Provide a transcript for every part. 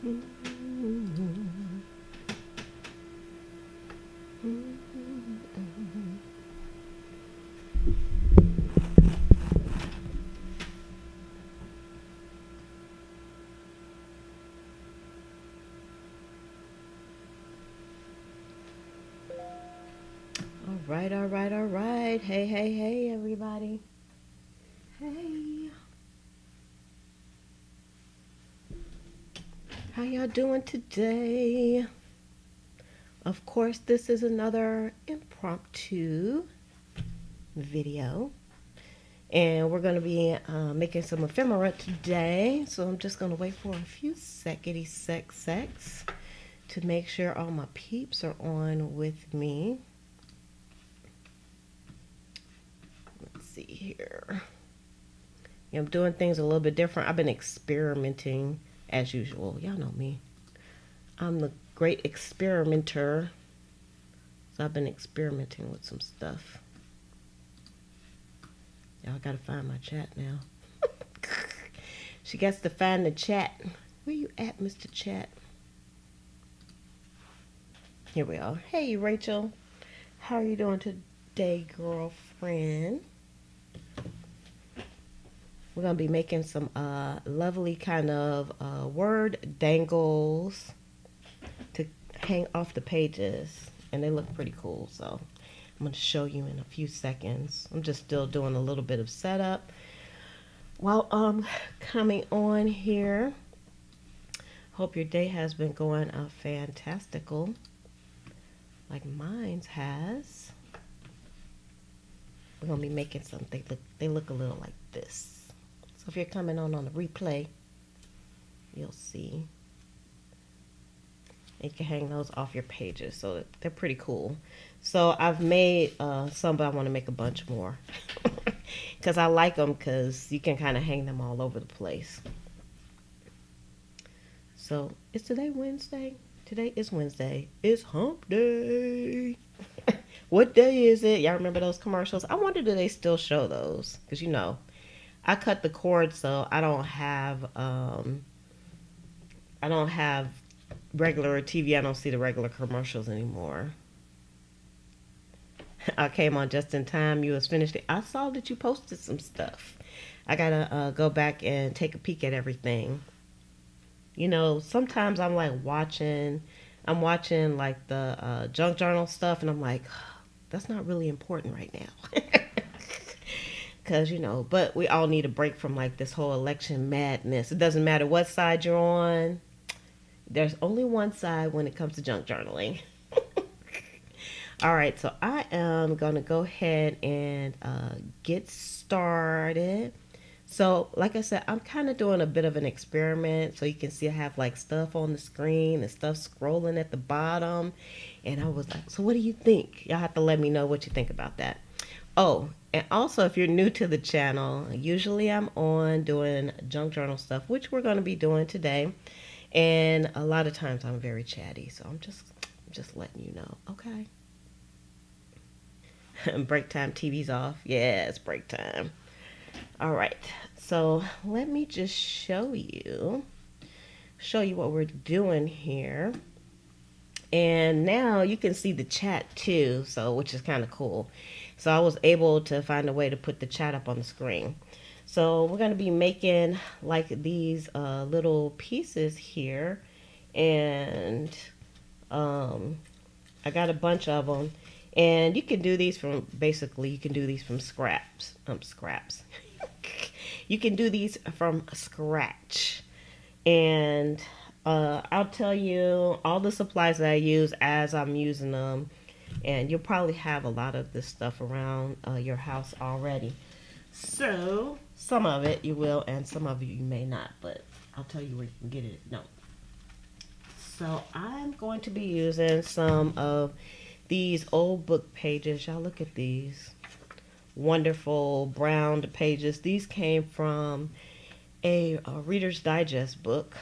All right. Hey, hey, hey, everybody. Hey. How y'all doing today? Of course, this is another impromptu video. And we're going to be making some ephemera today. So I'm just going to wait for a few secs to make sure all my peeps are on with me. Let's see here. Yeah, I'm doing things a little bit different. I've been experimenting as usual. Y'all know me. I'm the great experimenter. So I've been experimenting with some stuff. Y'all gotta find my chat now. She gets to find the chat. Where you at, Mr. Chat? Here we are. Hey, Rachel. How are you doing today, girlfriend? We're going to be making some lovely kind of word dangles to hang off the pages. And they look pretty cool. So I'm going to show you in a few seconds. I'm just still doing a little bit of setup while I'm coming on here. Hope your day has been going fantastical. Like mine's has. We're going to be making something. They look a little like this. So if you're coming on the replay, you'll see. You can hang those off your pages. So they're pretty cool. So I've made some, but I want to make a bunch more. Because I like them because you can kind of hang them all over the place. So is today Wednesday? Today is Wednesday. It's hump day. What day is it? Y'all remember those commercials? I wonder do they still show those? Because you know, I cut the cord so I don't have regular TV. I don't see the regular commercials anymore. I came on just in time. You was finished. I saw that you posted some stuff. I gotta go back and take a peek at everything. You know, sometimes I'm like I'm watching like the junk journal stuff, and I'm like, that's not really important right now. Because, you know, but we all need a break from like this whole election madness. It doesn't matter what side you're on. There's only one side when it comes to junk journaling. All right, so I am going to go ahead and get started. So, like I said, I'm kind of doing a bit of an experiment. So you can see I have like stuff on the screen and stuff scrolling at the bottom. And I was like, so what do you think? Y'all have to let me know what you think about that. Oh, and also if you're new to the channel, usually I'm on doing junk journal stuff, which we're going to be doing today. And a lot of times I'm very chatty, so I'm just letting you know, okay? Break time, TV's off. Yeah, it's break time. All right, so let me just show you what we're doing here. And now you can see the chat too, so which is kind of cool. So I was able to find a way to put the chat up on the screen. So we're going to be making like these little pieces here. And I got a bunch of them. And you can do these from, basically, you can do these from scraps. You can do these from scratch. And I'll tell you all the supplies that I use as I'm using them. And you'll probably have a lot of this stuff around your house already. So, some of it you will, and some of it you may not. But I'll tell you where you can get it. No. So, I'm going to be using some of these old book pages. Y'all look at these wonderful brown pages. These came from a Reader's Digest book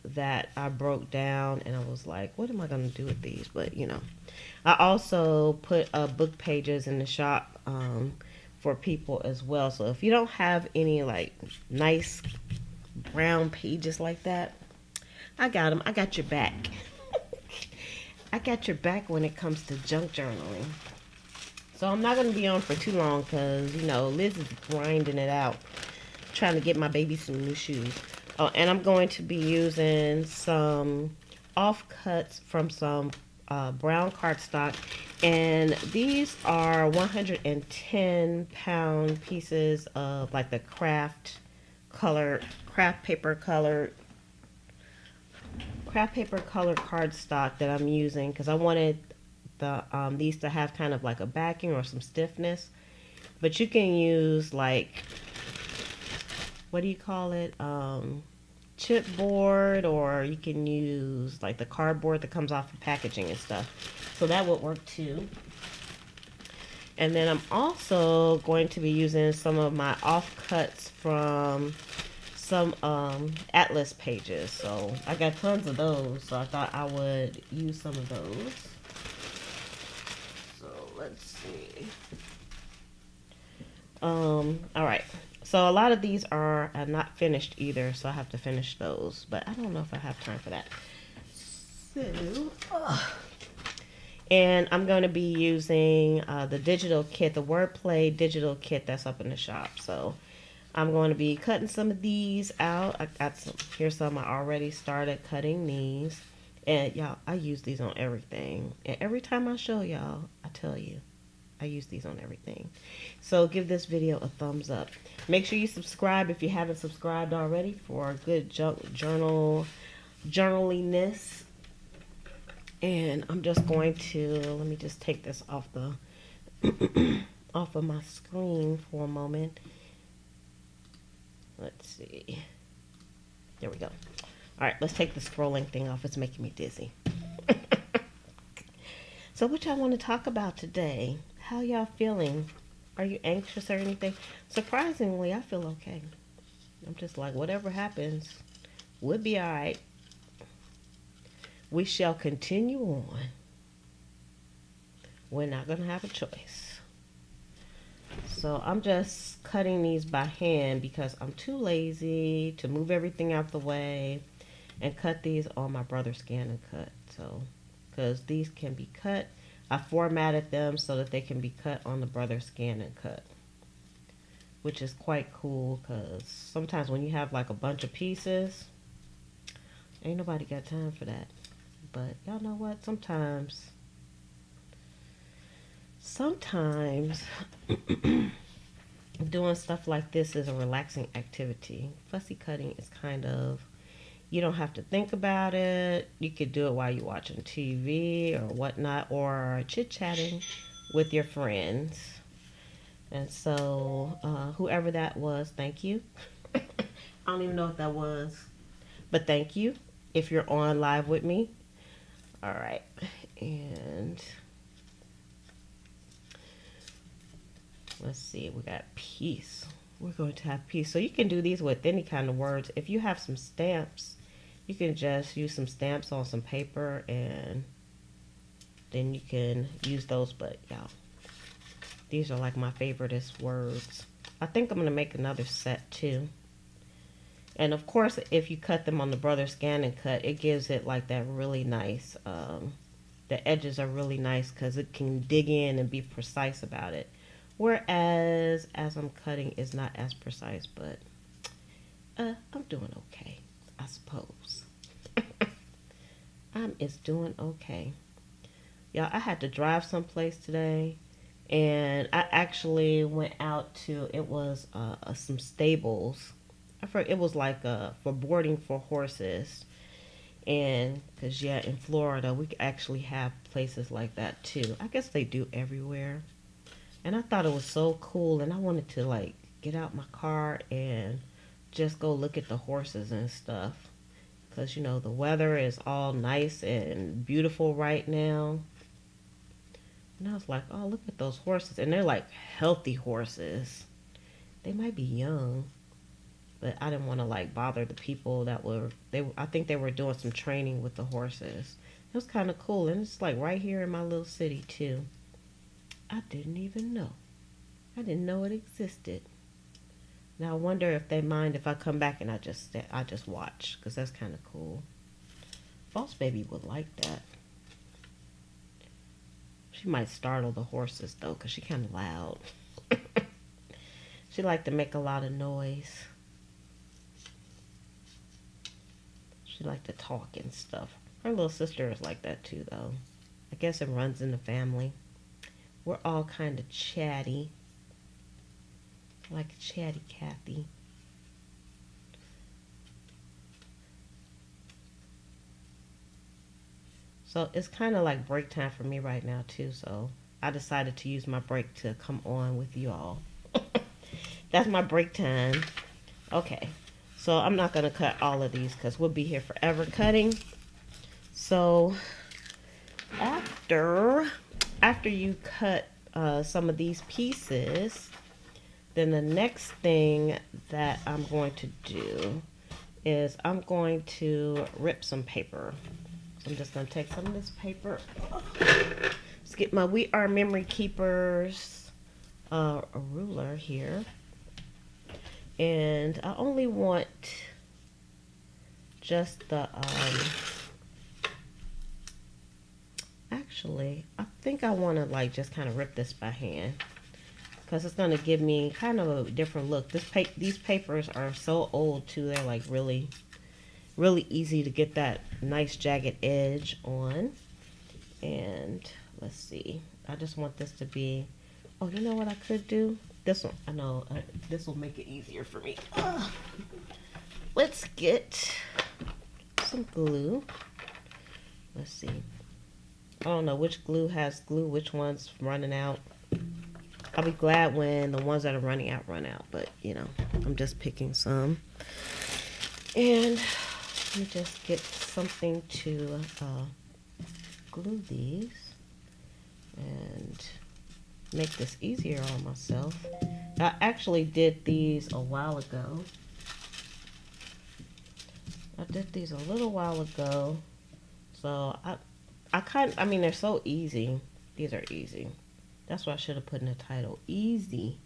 that I broke down, and I was like, what am I going to do with these? But, you know, I also put book pages in the shop for people as well. So if you don't have any like nice brown pages like that, I got them. I got your back. I got your back when it comes to junk journaling. So I'm not going to be on for too long because, you know, Liz is grinding it out, trying to get my baby some new shoes. Oh, and I'm going to be using some offcuts from some brown cardstock. And these are 110-pound pieces of like the craft paper colored cardstock that I'm using because I wanted these to have kind of like a backing or some stiffness. But you can use like, what do you call it? Chipboard, or you can use like the cardboard that comes off the packaging and stuff. So that would work too. And then I'm also going to be using some of my offcuts from some atlas pages. So I got tons of those, so I thought I would use some of those. So let's see. All right. So a lot of these are not finished either, so I have to finish those. But I don't know if I have time for that. So, and I'm going to be using the digital kit, the wordplay digital kit that's up in the shop. So I'm going to be cutting some of these out. I got some, here's some I already started cutting these. And y'all, I use these on everything. And every time I show y'all, I tell you, I use these on everything. So give this video a thumbs up. Make sure you subscribe if you haven't subscribed already for good journaliness. And I'm just going to, let me just take this off the off of my screen for a moment. Let's see. There we go. All right, let's take the scrolling thing off. It's making me dizzy. So what y'all want to talk about today? How y'all feeling? Are you anxious or anything? Surprisingly, I feel okay. I'm just like, whatever happens, we'll be all right. We shall continue on. We're not going to have a choice. So I'm just cutting these by hand because I'm too lazy to move everything out the way and cut these on my brother's scan and cut. So, because these can be cut, I formatted them so that they can be cut on the brother's scan and cut, which is quite cool because sometimes when you have like a bunch of pieces, ain't nobody got time for that. But y'all know what? Sometimes doing stuff like this is a relaxing activity. Fussy cutting is kind of, you don't have to think about it. You could do it while you're watching TV or whatnot, or chit-chatting with your friends. And so, whoever that was, thank you. I don't even know what that was, but thank you if you're on live with me. All right, and let's see, we got peace. We're going to have peace. So you can do these with any kind of words. If you have some stamps, you can just use some stamps on some paper and then you can use those. But y'all, these are like my favoriteest words. I think I'm going to make another set too. And of course, if you cut them on the Brother Scan and Cut, it gives it like that really nice, the edges are really nice because it can dig in and be precise about it. Whereas, as I'm cutting, is not as precise, but I'm doing okay, I suppose. It's doing okay. Y'all, I had to drive someplace today, and I actually went out to, it was some stables. I forgot, it was like for boarding for horses. And, because, yeah, in Florida, we actually have places like that, too. I guess they do everywhere. And I thought it was so cool, and I wanted to, like, get out my car and just go look at the horses and stuff. Because, you know, the weather is all nice and beautiful right now. And I was like, oh, look at those horses. And they're, like, healthy horses. They might be young. But I didn't want to, like, bother the people that were, I think they were doing some training with the horses. It was kind of cool. And it's, like, right here in my little city, too. I didn't even know. I didn't know it existed. Now I wonder if they mind if I come back and I just watch, because that's kind of cool. Boss Baby would like that. She might startle the horses though, because she kind of loud. She like to make a lot of noise. She like to talk and stuff. Her little sister is like that too though. I guess it runs in the family. We're all kind of chatty. Like a chatty Cathy. So it's kind of like break time for me right now too. So I decided to use my break to come on with you all. That's my break time. Okay. So I'm not going to cut all of these because we'll be here forever cutting. So after you cut some of these pieces, then the next thing that I'm going to do is I'm going to rip some paper. So I'm just going to take some of this paper. Let's get my We Are Memory Keepers a ruler here. And I only want just the, actually, I think I want to like just kind of rip this by hand. Because it's going to give me kind of a different look. These papers are so old too. They're like really, really easy to get that nice jagged edge on. And let's see. I just want this to be, oh, you know what I could do? This one, I know, this will make it easier for me. Let's get some glue. Let's see. I don't know which glue has glue, which one's running out. I'll be glad when the ones that are running out run out, but you know, I'm just picking some. And let me just get something to glue these and make this easier on myself. I actually did these a while ago. I did these a little while ago. So I mean, they're so easy. These are easy. That's what I should have put in the title. Easy.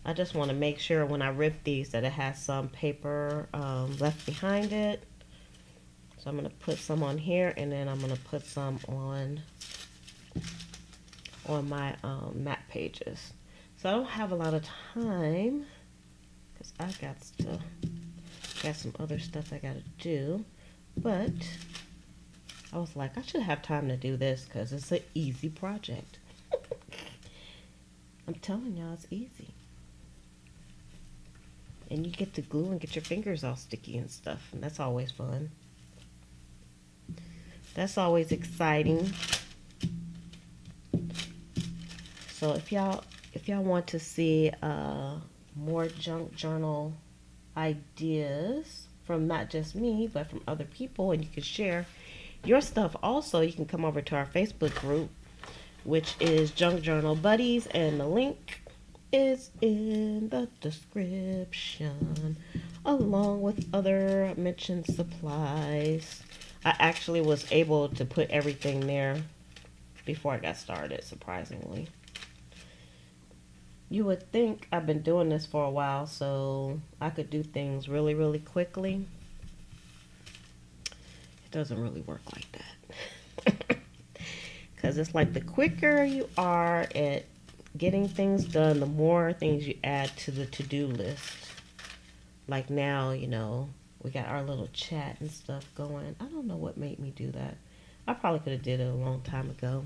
I just want to make sure when I rip these that it has some paper left behind it. So I'm going to put some on here, and then I'm going to put some on my map pages. So I don't have a lot of time because I got some other stuff I got to do. But I was like, I should have time to do this because it's an easy project. I'm telling y'all, it's easy. And you get to glue and get your fingers all sticky and stuff, and that's always fun. That's always exciting. So if y'all want to see more junk journal ideas from not just me, but from other people, and you can share your stuff also, you can come over to our Facebook group, which is Junk Journal Buddies, and the link is in the description, along with other mentioned supplies. I actually was able to put everything there before I got started, surprisingly. You would think I've been doing this for a while, so I could do things really, really quickly. It doesn't really work like that. Because it's like the quicker you are at getting things done, the more things you add to the to-do list. Like now, you know, we got our little chat and stuff going. I don't know what made me do that. I probably could have did it a long time ago.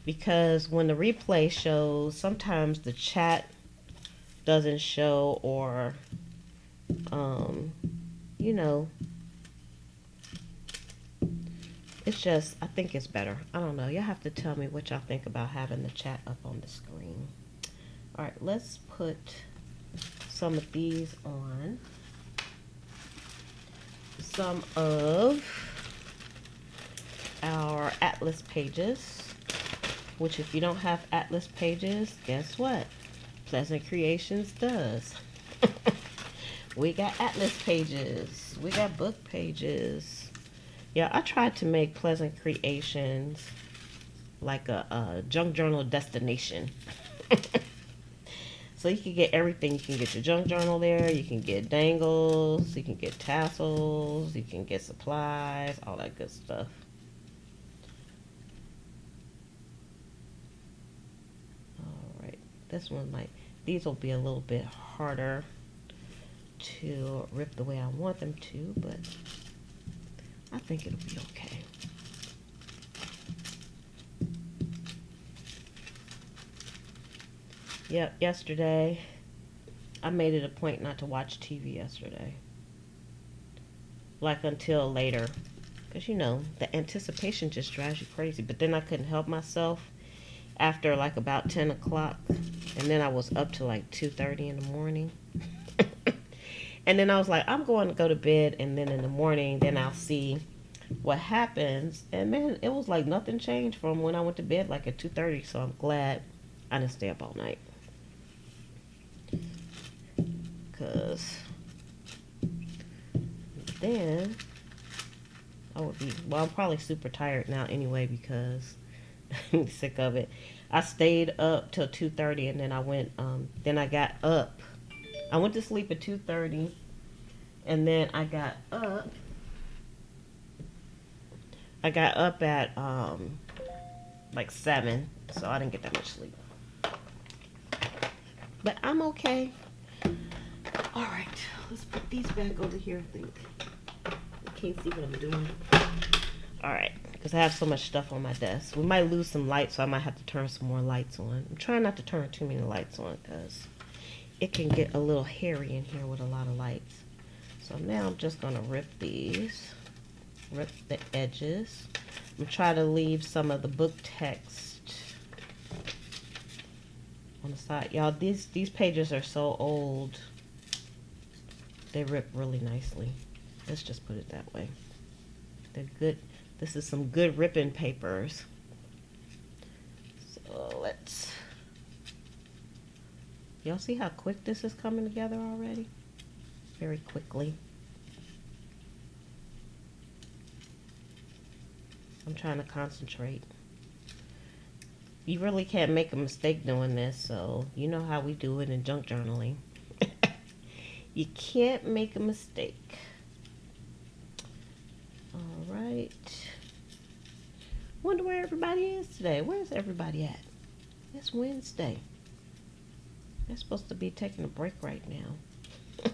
Because when the replay shows, sometimes the chat doesn't show, or, you know, it's just, I think it's better. I don't know. Y'all have to tell me what y'all think about having the chat up on the screen. All right, let's put some of these on. Some of our atlas pages, which if you don't have atlas pages, guess what? Pleasant Creations does. We got atlas pages. We got book pages. Yeah, I tried to make Pleasant Creations like a junk journal destination. So you can get everything. You can get your junk journal there. You can get dangles. You can get tassels. You can get supplies. All that good stuff. Alright. This one might... These will be a little bit harder to rip the way I want them to, but I think it'll be okay. Yep, yesterday I made it a point not to watch TV yesterday. Like until later. Because, you know, the anticipation just drives you crazy. But then I couldn't help myself after like about 10 o'clock. And then I was up to like 2:30 in the morning. And then I was like, I'm going to go to bed, and then in the morning, then I'll see what happens. And man, it was like nothing changed from when I went to bed, like at 2:30. So I'm glad I didn't stay up all night. Because then I would be, well, I'm probably super tired now anyway because I'm sick of it. I stayed up till 2:30, and then I went, then I got up. I went to sleep at 2:30, and then I got up. I got up at like 7, so I didn't get that much sleep. But I'm okay. All right, let's put these back over here. I think I can't see what I'm doing. All right, because I have so much stuff on my desk. We might lose some light, so I might have to turn some more lights on. I'm trying not to turn too many lights on because it can get a little hairy in here with a lot of lights. So now I'm just gonna rip these, rip the edges. I'm gonna try to leave some of the book text on the side. Y'all, these pages are so old. They rip really nicely. Let's just put it that way. They're good. This is some good ripping papers. So let's... Y'all see how quick this is coming together already? Very quickly. I'm trying to concentrate. You really can't make a mistake doing this, so you know how we do it in junk journaling. You can't make a mistake. Alright. Wonder where everybody is today. Where's everybody at? It's Wednesday. They're supposed to be taking a break right now.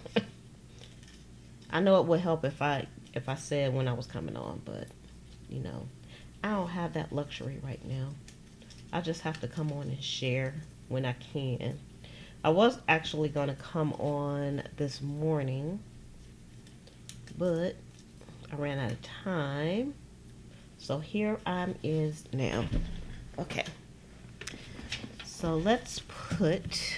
I know it would help if I said when I was coming on, but you know, I don't have that luxury right now. I just have to come on and share when I can. I was actually going to come on this morning, but I ran out of time. So here I is now. Okay. So let's put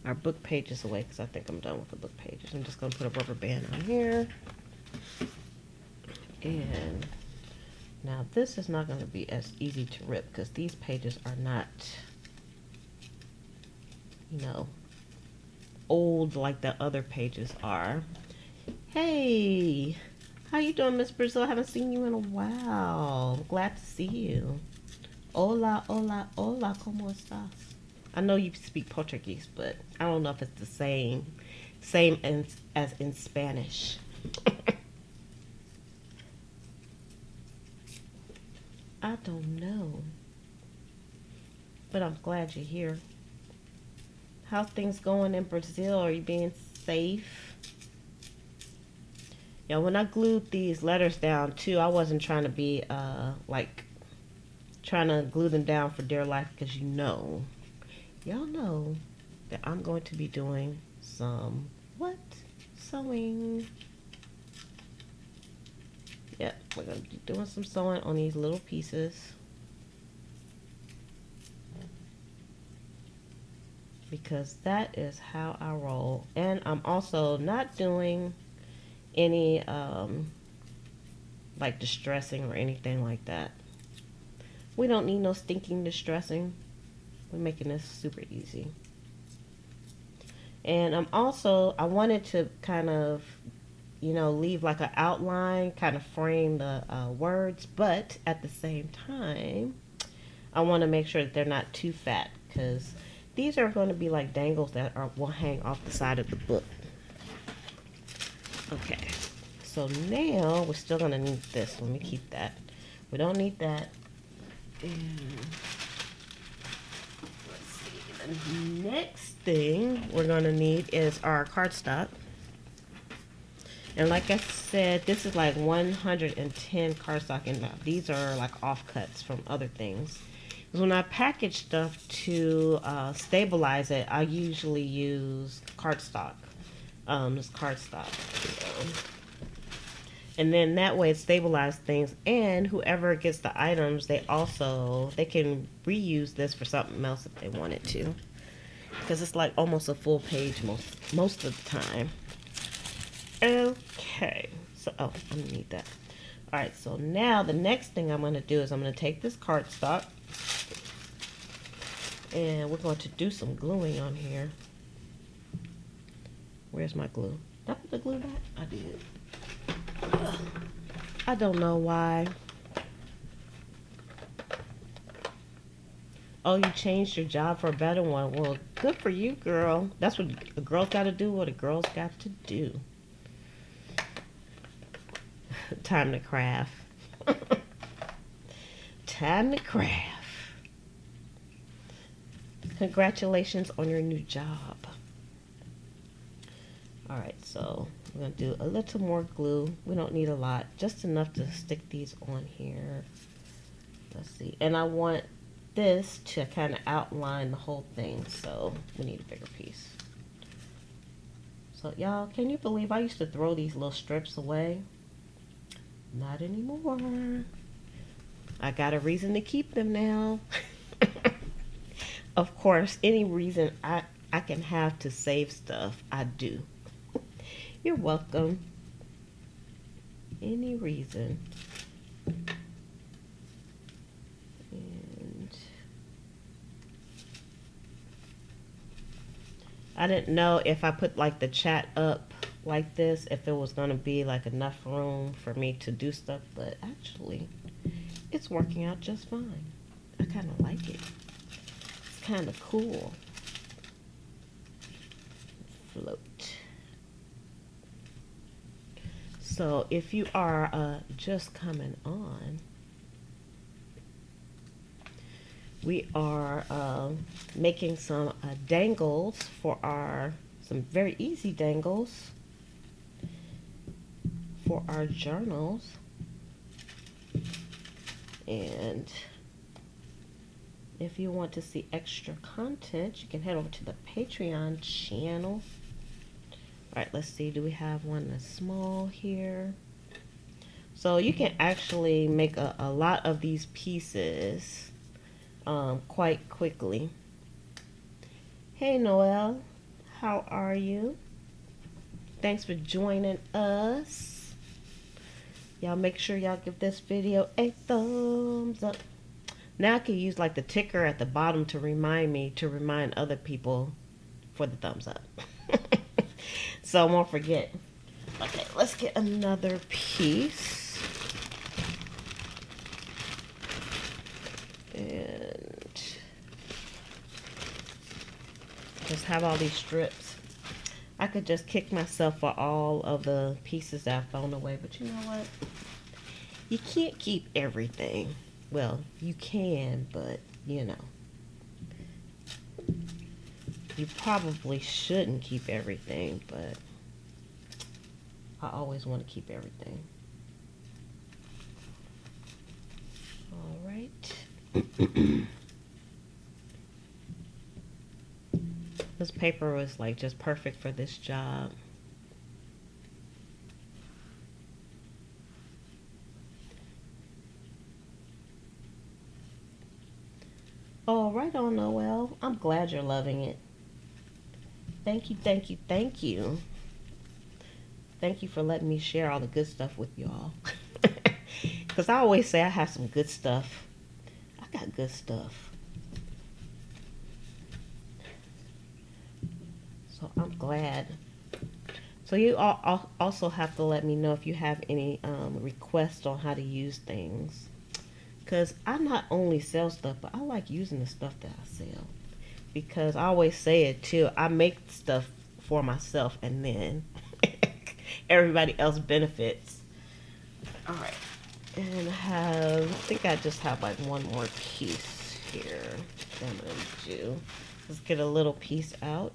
our book pages away because I think I'm done with the book pages. I'm just going to put a rubber band on here. And now this is not going to be as easy to rip because these pages are not, you know, old like the other pages are. Hey, how you doing, Miss Brazil? I haven't seen you in a while. Glad to see you. Hola, hola, hola, ¿cómo estás? I know you speak Portuguese, but I don't know if it's the same as in Spanish. I don't know. But I'm glad you're here. How's things going in Brazil? Are you being safe? Yeah, when I glued these letters down too, I wasn't trying to be like trying to glue them down for dear life because y'all know that I'm going to be doing some sewing. Yep, we're going to be doing some sewing on these little pieces because that is how I roll. And I'm also not doing any like distressing or anything like that. We don't need no stinking distressing. We're making this super easy. And I wanted to kind of, you know, leave like an outline, kind of frame the words, but at the same time, I want to make sure that they're not too fat because these are going to be like dangles that will hang off the side of the book. Okay, so now we're still going to need this. Let me keep that. We don't need that. And let's see, the next thing we're going to need is our cardstock. And like I said, this is like 110 cardstock, and these are like offcuts from other things. Because when I package stuff to stabilize it, I usually use cardstock. This cardstock. And then that way it stabilizes things, and whoever gets the items, they can reuse this for something else if they wanted to. Because it's like almost a full page most of the time. Okay, so I'm gonna need that. All right, so now the next thing I'm gonna do is I'm gonna take this cardstock and we're going to do some gluing on here. Where's my glue? Did I put the glue back? I did. I don't know why. Oh, you changed your job for a better one. Well, good for you, girl. That's what a girl's got to do. What a girl's got to do. Time to craft. Time to craft. Congratulations on your new job. Alright, so we're going to do a little more glue. We don't need a lot. Just enough to stick these on here. Let's see. And I want this to kind of outline the whole thing. So we need a bigger piece. So y'all, can you believe I used to throw these little strips away? Not anymore. I got a reason to keep them now. Of course, any reason I can have to save stuff, I do. You're welcome. Any reason. And I didn't know if I put like the chat up like this, if it was going to be like enough room for me to do stuff, but actually it's working out just fine. I kind of like it. It's kind of cool. Float. So if you are just coming on, we are making some dangles for some very easy dangles for our journals. And if you want to see extra content, you can head over to the Patreon channel. All right, let's see. Do we have one that's small here? So you can actually make a lot of these pieces quite quickly. Hey, Noelle. How are you? Thanks for joining us. Y'all make sure y'all give this video a thumbs up. Now I can use like the ticker at the bottom to remind other people for the thumbs up. So I won't forget. Okay, let's get another piece. And just have all these strips. I could just kick myself for all of the pieces that I've thrown away, but you know what? You can't keep everything. Well, you can, but you know. You probably shouldn't keep everything, but I always want to keep everything. All right. This paper was like just perfect for this job. Oh, right on, Noelle. I'm glad you're loving it. Thank you, thank you, thank you. Thank you for letting me share all the good stuff with y'all. Because I always say I have some good stuff. I got good stuff. So I'm glad. So you all also have to let me know if you have any requests on how to use things. Because I not only sell stuff, but I like using the stuff that I sell. because I always say it too. I make stuff for myself and then everybody else benefits. All right. And I think I just have like one more piece here that I'm going to do. Let's get a little piece out.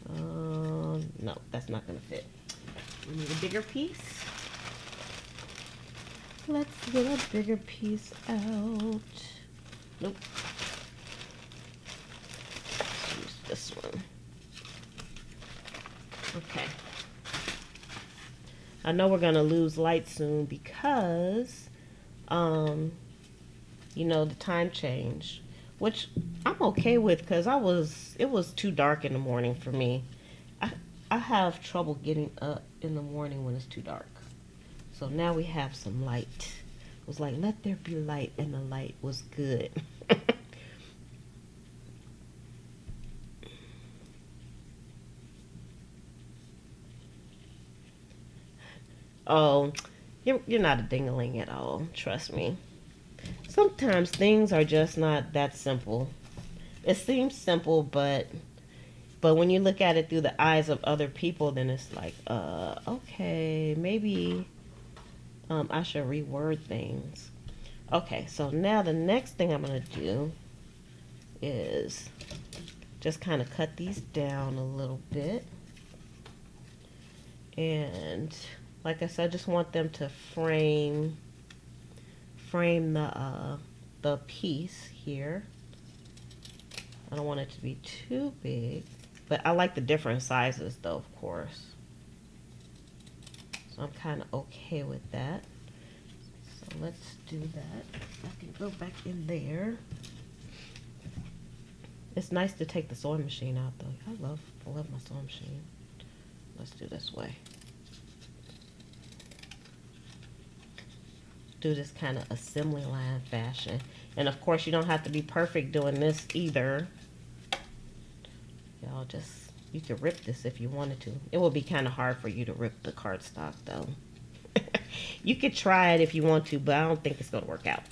No, that's not going to fit. We need a bigger piece. Let's get a bigger piece out. Nope. Let's use this one. Okay. I know we're going to lose light soon because, you know, the time change, which I'm okay with because it was too dark in the morning for me. I have trouble getting up in the morning when it's too dark. So now we have some light. It was like, let there be light, and the light was good. Oh, you're not a dingling at all. Trust me. Sometimes things are just not that simple. It seems simple, but when you look at it through the eyes of other people, then it's like, okay, maybe I should reword things. Okay, so now the next thing I'm gonna do is just kind of cut these down a little bit, and like I said, I just want them to frame the piece here. I don't want it to be too big, but I like the different sizes though, of course. So I'm kind of okay with that. So let's do that. I can go back in there. It's nice to take the sewing machine out though. I love my sewing machine. Let's do this way. Do this kind of assembly line fashion. And of course you don't have to be perfect doing this either. Y'all you could rip this if you wanted to. It will be kind of hard for you to rip the cardstock though. You could try it if you want to, but I don't think it's going to work out.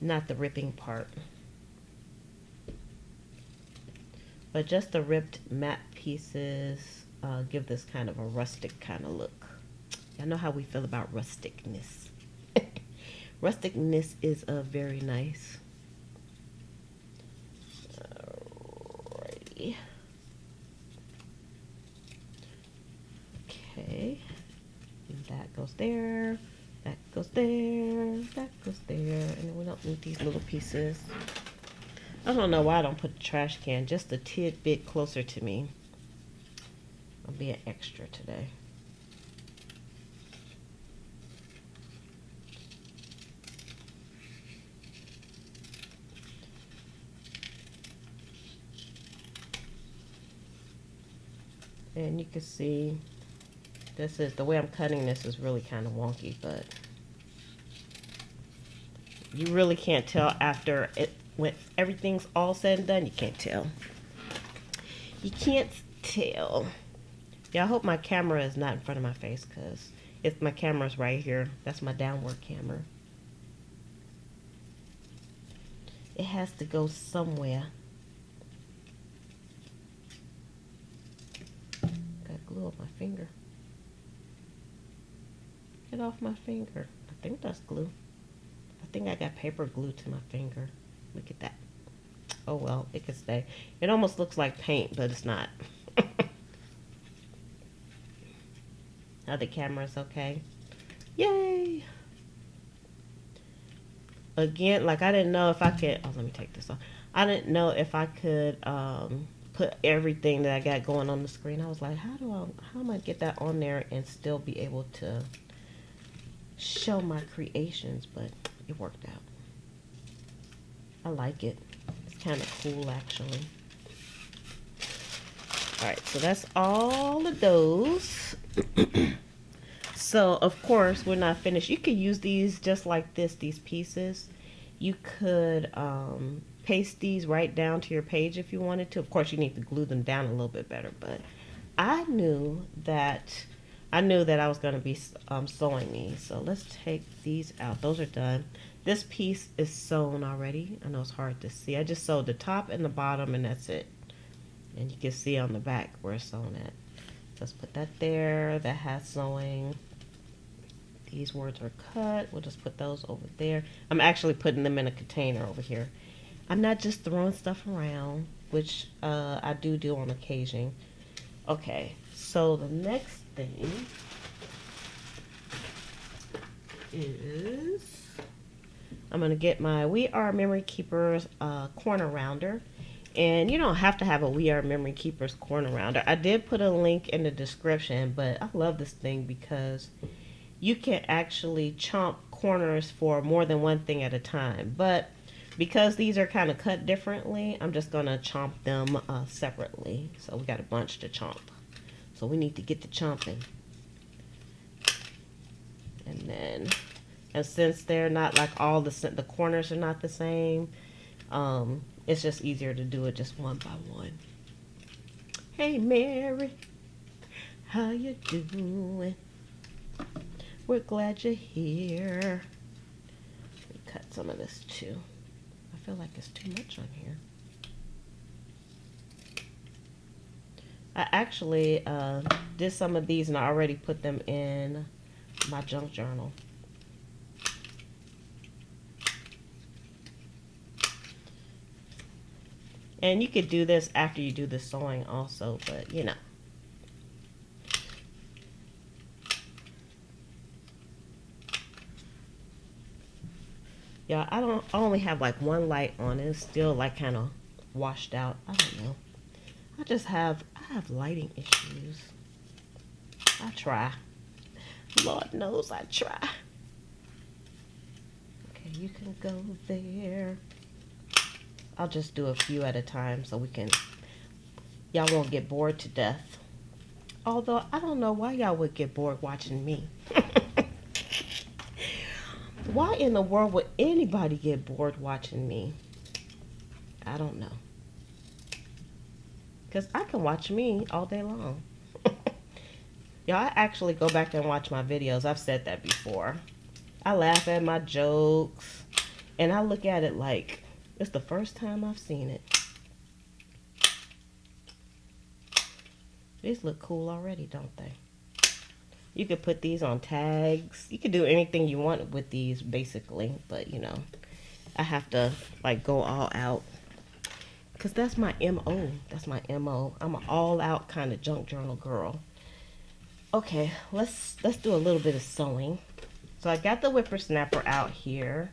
Not the ripping part. But just the ripped matte pieces give this kind of a rustic kind of look. I know how we feel about rusticness. Rusticness is very nice. Alrighty. Okay. And that goes there. That goes there. That goes there. And then we don't need these little pieces. I don't know why I don't put the trash can just a tidbit closer to me. I'm being extra today. And you can see the way I'm cutting this is really kind of wonky, but you really can't tell after it, when everything's all said and done. You can't tell. You can't tell. Yeah, I hope my camera is not in front of my face, because if my camera's right here, that's my downward camera. It has to go somewhere. Got glue on my finger. Get off my finger. I think that's glue. I think I got paper glued to my finger. Look at that. Oh well, it could stay. It almost looks like paint, but it's not. Now the camera's okay. Yay! Again, like I didn't know if I could. Oh, let me take this off. I didn't know if I could put everything that I got going on the screen. I was like, how am I get that on there and still be able to show my creations? But it worked out. I like it. It's kind of cool, actually. All right, so that's all of those. So, of course, we're not finished. You could use these just like this, these pieces. You could paste these right down to your page if you wanted to. Of course, you need to glue them down a little bit better, but I knew that I was going to be sewing these. So let's take these out. Those are done. This piece is sewn already. I know it's hard to see. I just sewed the top and the bottom, and that's it. And you can see on the back where it's sewn at. Let's put that there. That has sewing. These words are cut. We'll just put those over there. I'm actually putting them in a container over here. I'm not just throwing stuff around, which I do on occasion. Okay, so the next thing is I'm going to get my We Are Memory Keepers corner rounder. And you don't have to have a We Are Memory Keepers corner rounder. I did put a link in the description, but I love this thing because you can actually chomp corners for more than one thing at a time. But because these are kind of cut differently, I'm just going to chomp them separately. So we got a bunch to chomp. So we need to get to chomping. And then, and since they're not like all the corners are not the same, it's just easier to do it just one by one. Hey Mary, how you doing? We're glad you're here. Let me cut some of this too. I feel like it's too much on here. I actually did some of these and I already put them in my junk journal. And you could do this after you do the sewing also, but you know. Yeah, I only have like one light on. It's still like kind of washed out. I don't know. I have lighting issues. I try. Lord knows I try. Okay, you can go there. I'll just do a few at a time so y'all won't get bored to death. Although I don't know why y'all would get bored watching me. Why in the world would anybody get bored watching me? I don't know. Because I can watch me all day long. Y'all, I actually go back and watch my videos. I've said that before. I laugh at my jokes. And I look at it like it's the first time I've seen it. These look cool already, don't they? You could put these on tags. You could do anything you want with these, basically. But, you know, I have to, like, go all out. Because that's my M.O. That's my M.O. I'm an all-out kind of junk journal girl. Okay, let's do a little bit of sewing. So I got the whippersnapper out here.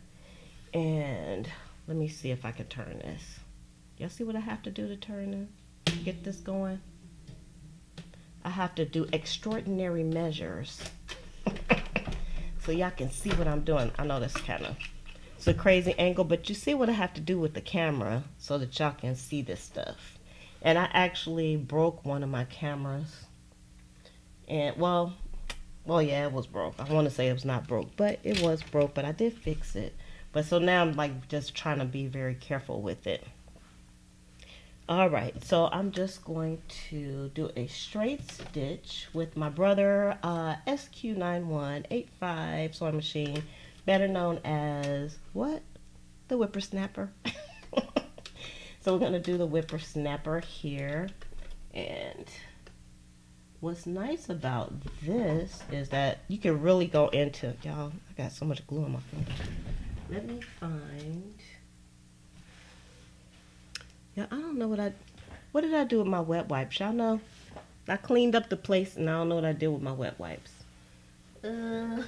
And let me see if I can turn this. Y'all see what I have to do to turn this? Get this going? I have to do extraordinary measures. So y'all can see what I'm doing. I know that's kind of, it's a crazy angle, but you see what I have to do with the camera so that y'all can see this stuff. And I actually broke one of my cameras. And well, yeah, it was broke. I want to say it was not broke, but it was broke, but I did fix it. But so now I'm like just trying to be very careful with it. All right, so I'm just going to do a straight stitch with my brother SQ9185 sewing machine, better known as what? The whippersnapper. So we're going to do the whippersnapper here. And what's nice about this is that you can really go into, y'all, I got so much glue on my finger. Let me find. Yeah, I don't know what did I do with my wet wipes? Y'all know? I cleaned up the place and I don't know what I did with my wet wipes. Can I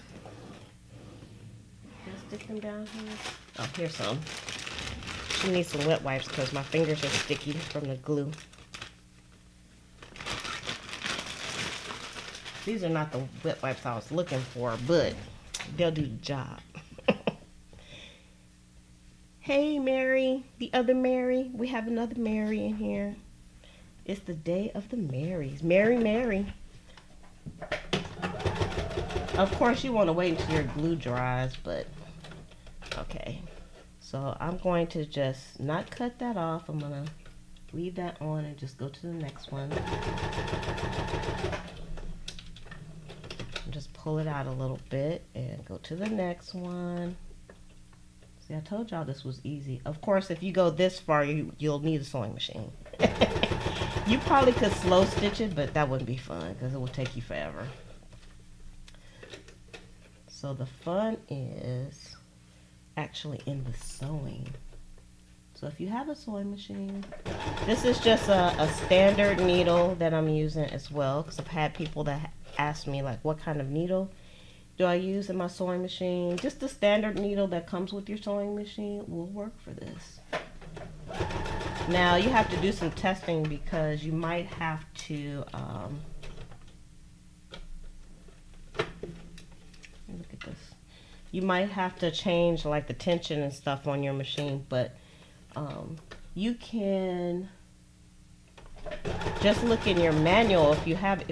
stick them down here? Oh, here's some. She needs some wet wipes because my fingers are sticky from the glue. These are not the wet wipes I was looking for, but they'll do the job. Hey, Mary, the other Mary. We have another Mary in here. It's the day of the Marys. Mary, Mary. Of course, you want to wait until your glue dries, but okay. So I'm going to just not cut that off. I'm going to leave that on and just go to the next one. And just pull it out a little bit and go to the next one. See, I told y'all this was easy. Of course, if you go this far, you'll need a sewing machine. You probably could slow stitch it, but that wouldn't be fun because it would take you forever. So the fun is actually in the sewing. So if you have a sewing machine, this is just a standard needle that I'm using as well, because I've had people that ask me like, what kind of needle do I use in my sewing machine? Just the standard needle that comes with your sewing machine will work for this. Now you have to do some testing because you might have to look at this. You might have to change like the tension and stuff on your machine, but you can just look in your manual. If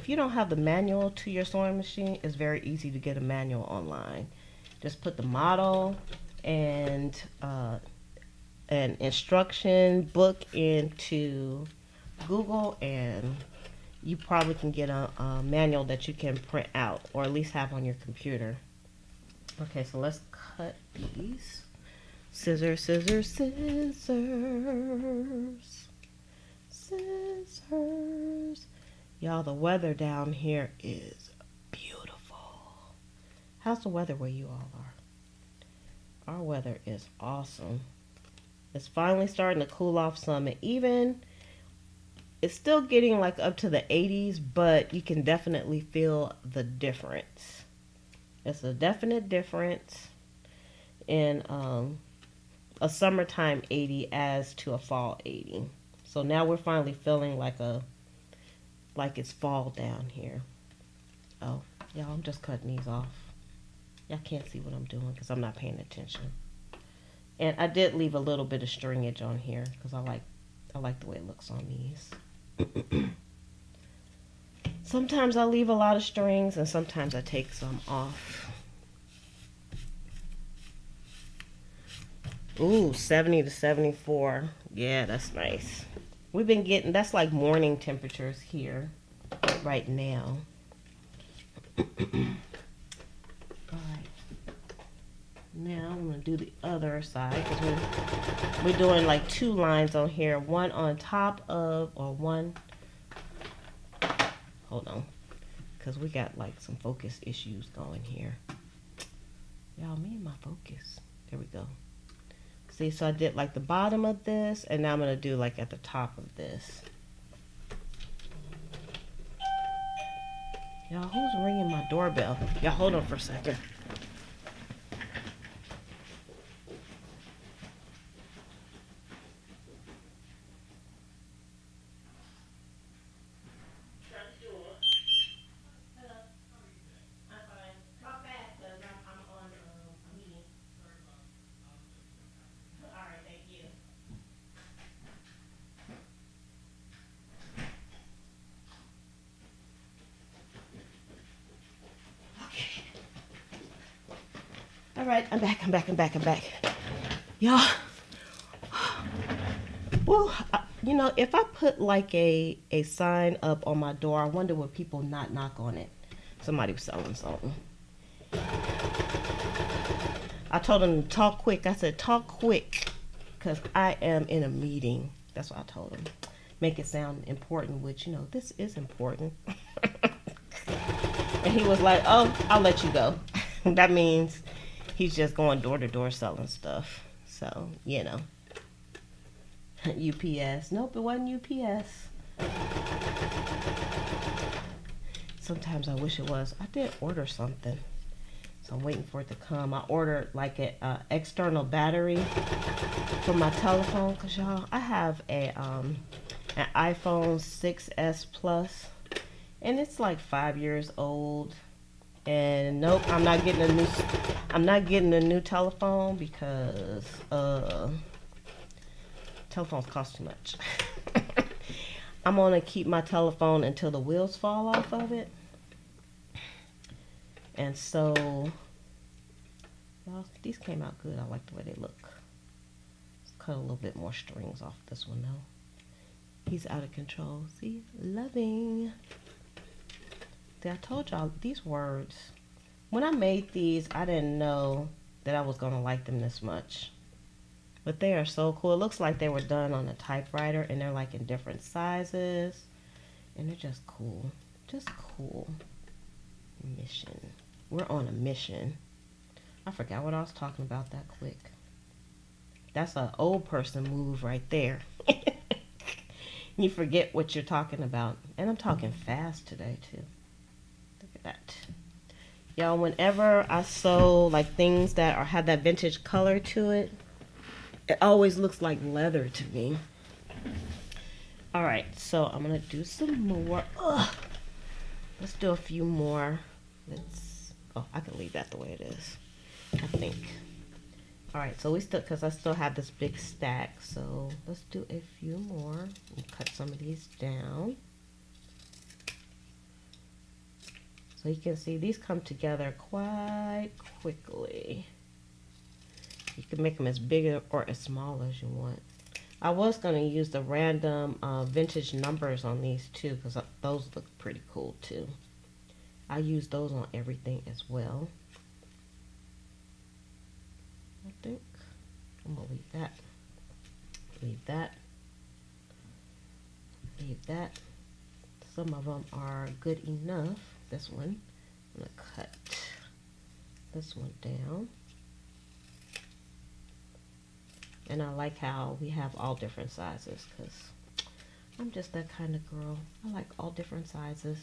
you don't have the manual to your sewing machine, it's very easy to get a manual online. Just put the model and an instruction book into Google, and you probably can get a manual that you can print out or at least have on your computer. Okay, so let's cut these. Scissors, scissors, scissors, scissors. Y'all, the weather down here is beautiful. How's the weather where you all are? Our weather is awesome. It's finally starting to cool off some, and even it's still getting like up to the 80s, but you can definitely feel the difference. It's a definite difference in a summertime 80 as to a fall 80. So now we're finally feeling like it's fall down here. Oh, y'all, I'm just cutting these off. Y'all can't see what I'm doing because I'm not paying attention. And I did leave a little bit of stringage on here because I like the way it looks on these. Sometimes I leave a lot of strings and sometimes I take some off. Ooh, 70 to 74. Yeah, that's nice. We've been getting, that's like morning temperatures here right now. Alright. Now I'm going to do the other side because we're doing like two lines on here. One on top of, or one, hold on, because we got like some focus issues going here. Y'all, me and my focus. There we go. See, so I did like the bottom of this, and now I'm going to do like at the top of this. Y'all, who's ringing my doorbell? Y'all, hold on for a second. All right, I'm back. Y'all, well, you know, if I put like a sign up on my door, I wonder would people not knock on it. Somebody was selling something. I told them to talk quick. I said, talk quick, because I am in a meeting. That's what I told them. Make it sound important, which, you know, this is important. And he was like, oh, I'll let you go. That means he's just going door to door selling stuff. So, you know. UPS. Nope, it wasn't UPS. Sometimes I wish it was. I did order something, so I'm waiting for it to come. I ordered like an external battery for my telephone, because y'all, I have an iPhone 6S Plus, and it's like 5 years old. And nope, I'm not getting a new telephone because telephones cost too much. I'm gonna keep my telephone until the wheels fall off of it. And so, well, these came out good. I like the way they look. Let's cut a little bit more strings off this one though. He's out of control. See, loving. See, I told y'all these words. When I made these, I didn't know that I was gonna like them this much. But they are so cool. It looks like they were done on a typewriter, and they're like in different sizes. And they're just cool. Just cool. Mission. We're on a mission. I forgot what I was talking about that quick. That's an old person move right there. You forget what you're talking about. And I'm talking fast today, too. Look at that. Y'all, whenever I sew like things that have that vintage color to it, it always looks like leather to me. Alright, so I'm going to do some more. Ugh. Let's do a few more. Oh, I can leave that the way it is, I think. Alright, so because I still have this big stack, so let's do a few more. And cut some of these down. So you can see these come together quite quickly. You can make them as big or as small as you want. I was going to use the random vintage numbers on these too, because those look pretty cool too. I use those on everything as well. I think I'm going to leave that. Leave that. Leave that. Some of them are good enough. This one, I'm going to cut this one down. And I like how we have all different sizes, because I'm just that kind of girl. I like all different sizes.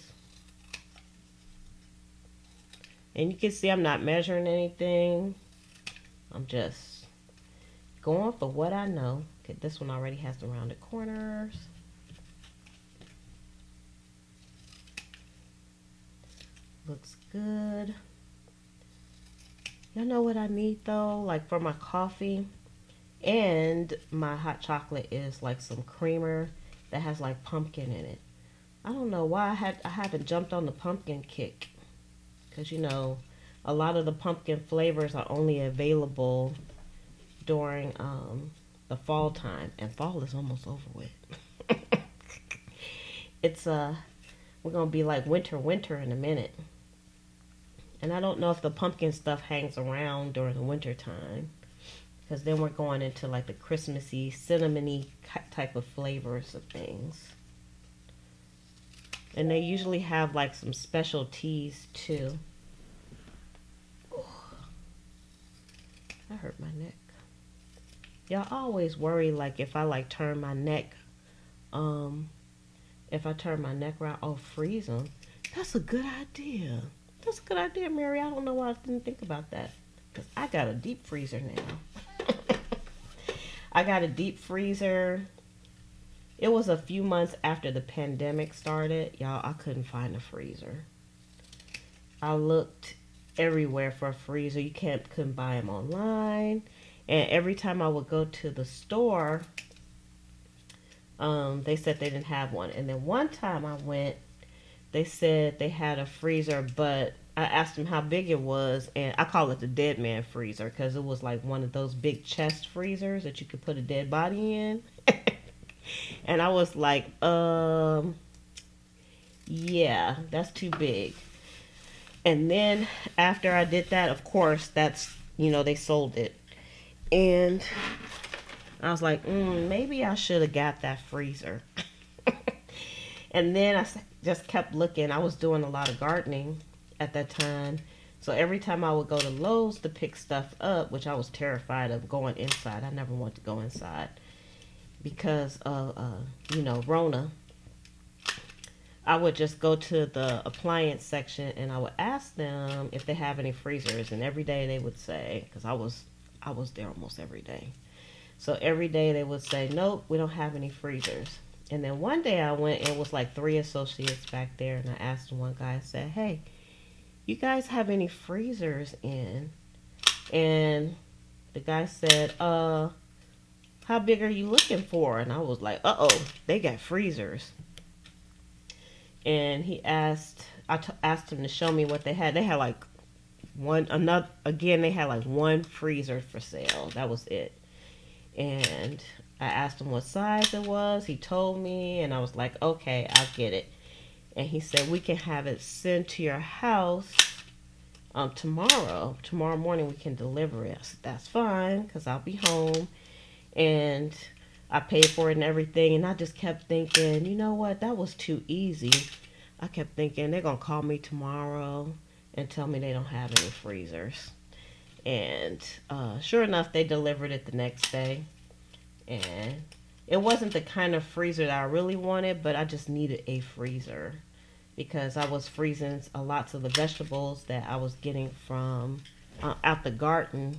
And you can see I'm not measuring anything. I'm just going for what I know. Okay, this one already has the rounded corners. Looks good. Y'all know what I need though? Like for my coffee and my hot chocolate is like some creamer that has like pumpkin in it. I don't know why I haven't jumped on the pumpkin kick. Because you know, a lot of the pumpkin flavors are only available during the fall time, and fall is almost over with. It's we're gonna be like winter in a minute. And I don't know if the pumpkin stuff hangs around during the winter time, because then we're going into like the Christmassy, cinnamony type of flavors of things. And they usually have like some special teas too. That hurt my neck. Y'all always worry like if I like turn my neck, if I turn my neck around, I'll freeze them. That's a good idea. That's a good idea, Mary. I don't know why I didn't think about that. Because I got a deep freezer now. I got a deep freezer. It was a few months after the pandemic started. Y'all, I couldn't find a freezer. I looked everywhere for a freezer. You couldn't buy them online. And every time I would go to the store, they said they didn't have one. And then one time I went, they said they had a freezer, but I asked them how big it was, and I call it the dead man freezer because it was like one of those big chest freezers that you could put a dead body in. And I was like, yeah, that's too big. And then after I did that, of course, that's, you know, they sold it. And I was like, maybe I should have got that freezer. And then I just kept looking. I was doing a lot of gardening at that time. So every time I would go to Lowe's to pick stuff up, which I was terrified of going inside. I never wanted to go inside because of, you know, Rona. I would just go to the appliance section and I would ask them if they have any freezers. And every day they would say, because I was there almost every day. So every day they would say, nope, we don't have any freezers. And then one day I went and it was like 3 associates back there. And I asked one guy, I said, hey, you guys have any freezers in? And the guy said, how big are you looking for? And I was like, uh-oh, they got freezers. And he asked, I asked him to show me what they had. They had like they had like one freezer for sale. That was it. And I asked him what size it was. He told me, and I was like, okay, I'll get it. And he said, we can have it sent to your house tomorrow. Tomorrow morning we can deliver it. I said, that's fine, because I'll be home. and I paid for it and everything, and I just kept thinking, you know what, that was too easy. I kept thinking they're gonna call me tomorrow and tell me they don't have any freezers. And sure enough, they delivered it the next day, and it wasn't the kind of freezer that I really wanted, but I just needed a freezer because I was freezing a lots of the vegetables that I was getting from out the garden.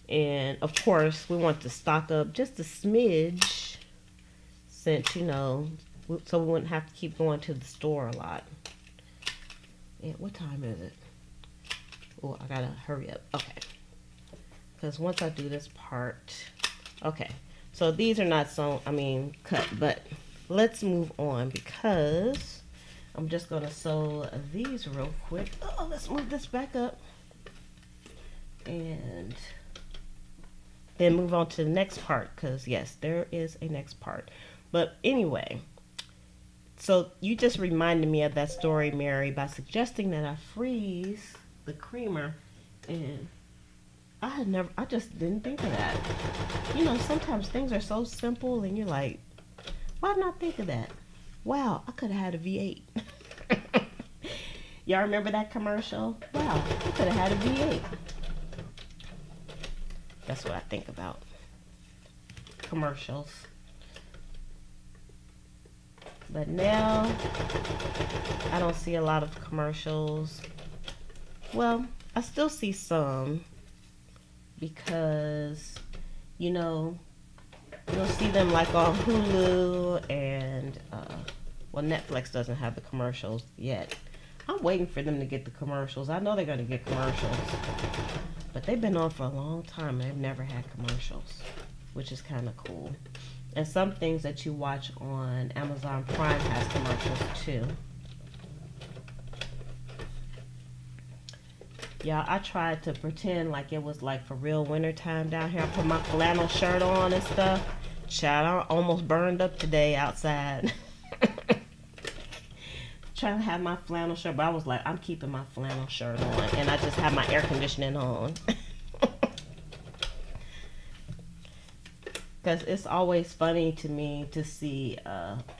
And of course, we want to stock up just a smidge since, so we wouldn't have to keep going to the store a lot. And what time is it? Oh, I gotta hurry up. Okay. Because once I do this part, okay. So these are not cut, but let's move on because I'm just gonna sew these real quick. Oh, let's move this back up. And then move on to the next part because yes, there is a next part. But anyway, so you just reminded me of that story, Mary, by suggesting that I freeze the creamer, and I just didn't think of that. Sometimes things are so simple and you're like, why not think of that? Wow, I could have had a V8. Y'all remember that commercial? Wow, I could have had a V8. That's what I think about commercials. But now, I don't see a lot of commercials. Well, I still see some because, you'll see them like on Hulu and, Netflix doesn't have the commercials yet. I'm waiting for them to get the commercials. I know they're going to get commercials. But they've been on for a long time and they've never had commercials, which is kind of cool. And some things that you watch on Amazon Prime has commercials too. Yeah, I tried to pretend like it was like for real wintertime down here. I put my flannel shirt on and stuff. Child, I almost burned up today outside. Trying to have my flannel shirt, but I was like, I'm keeping my flannel shirt on, and I just have my air conditioning on. Because it's always funny to me to see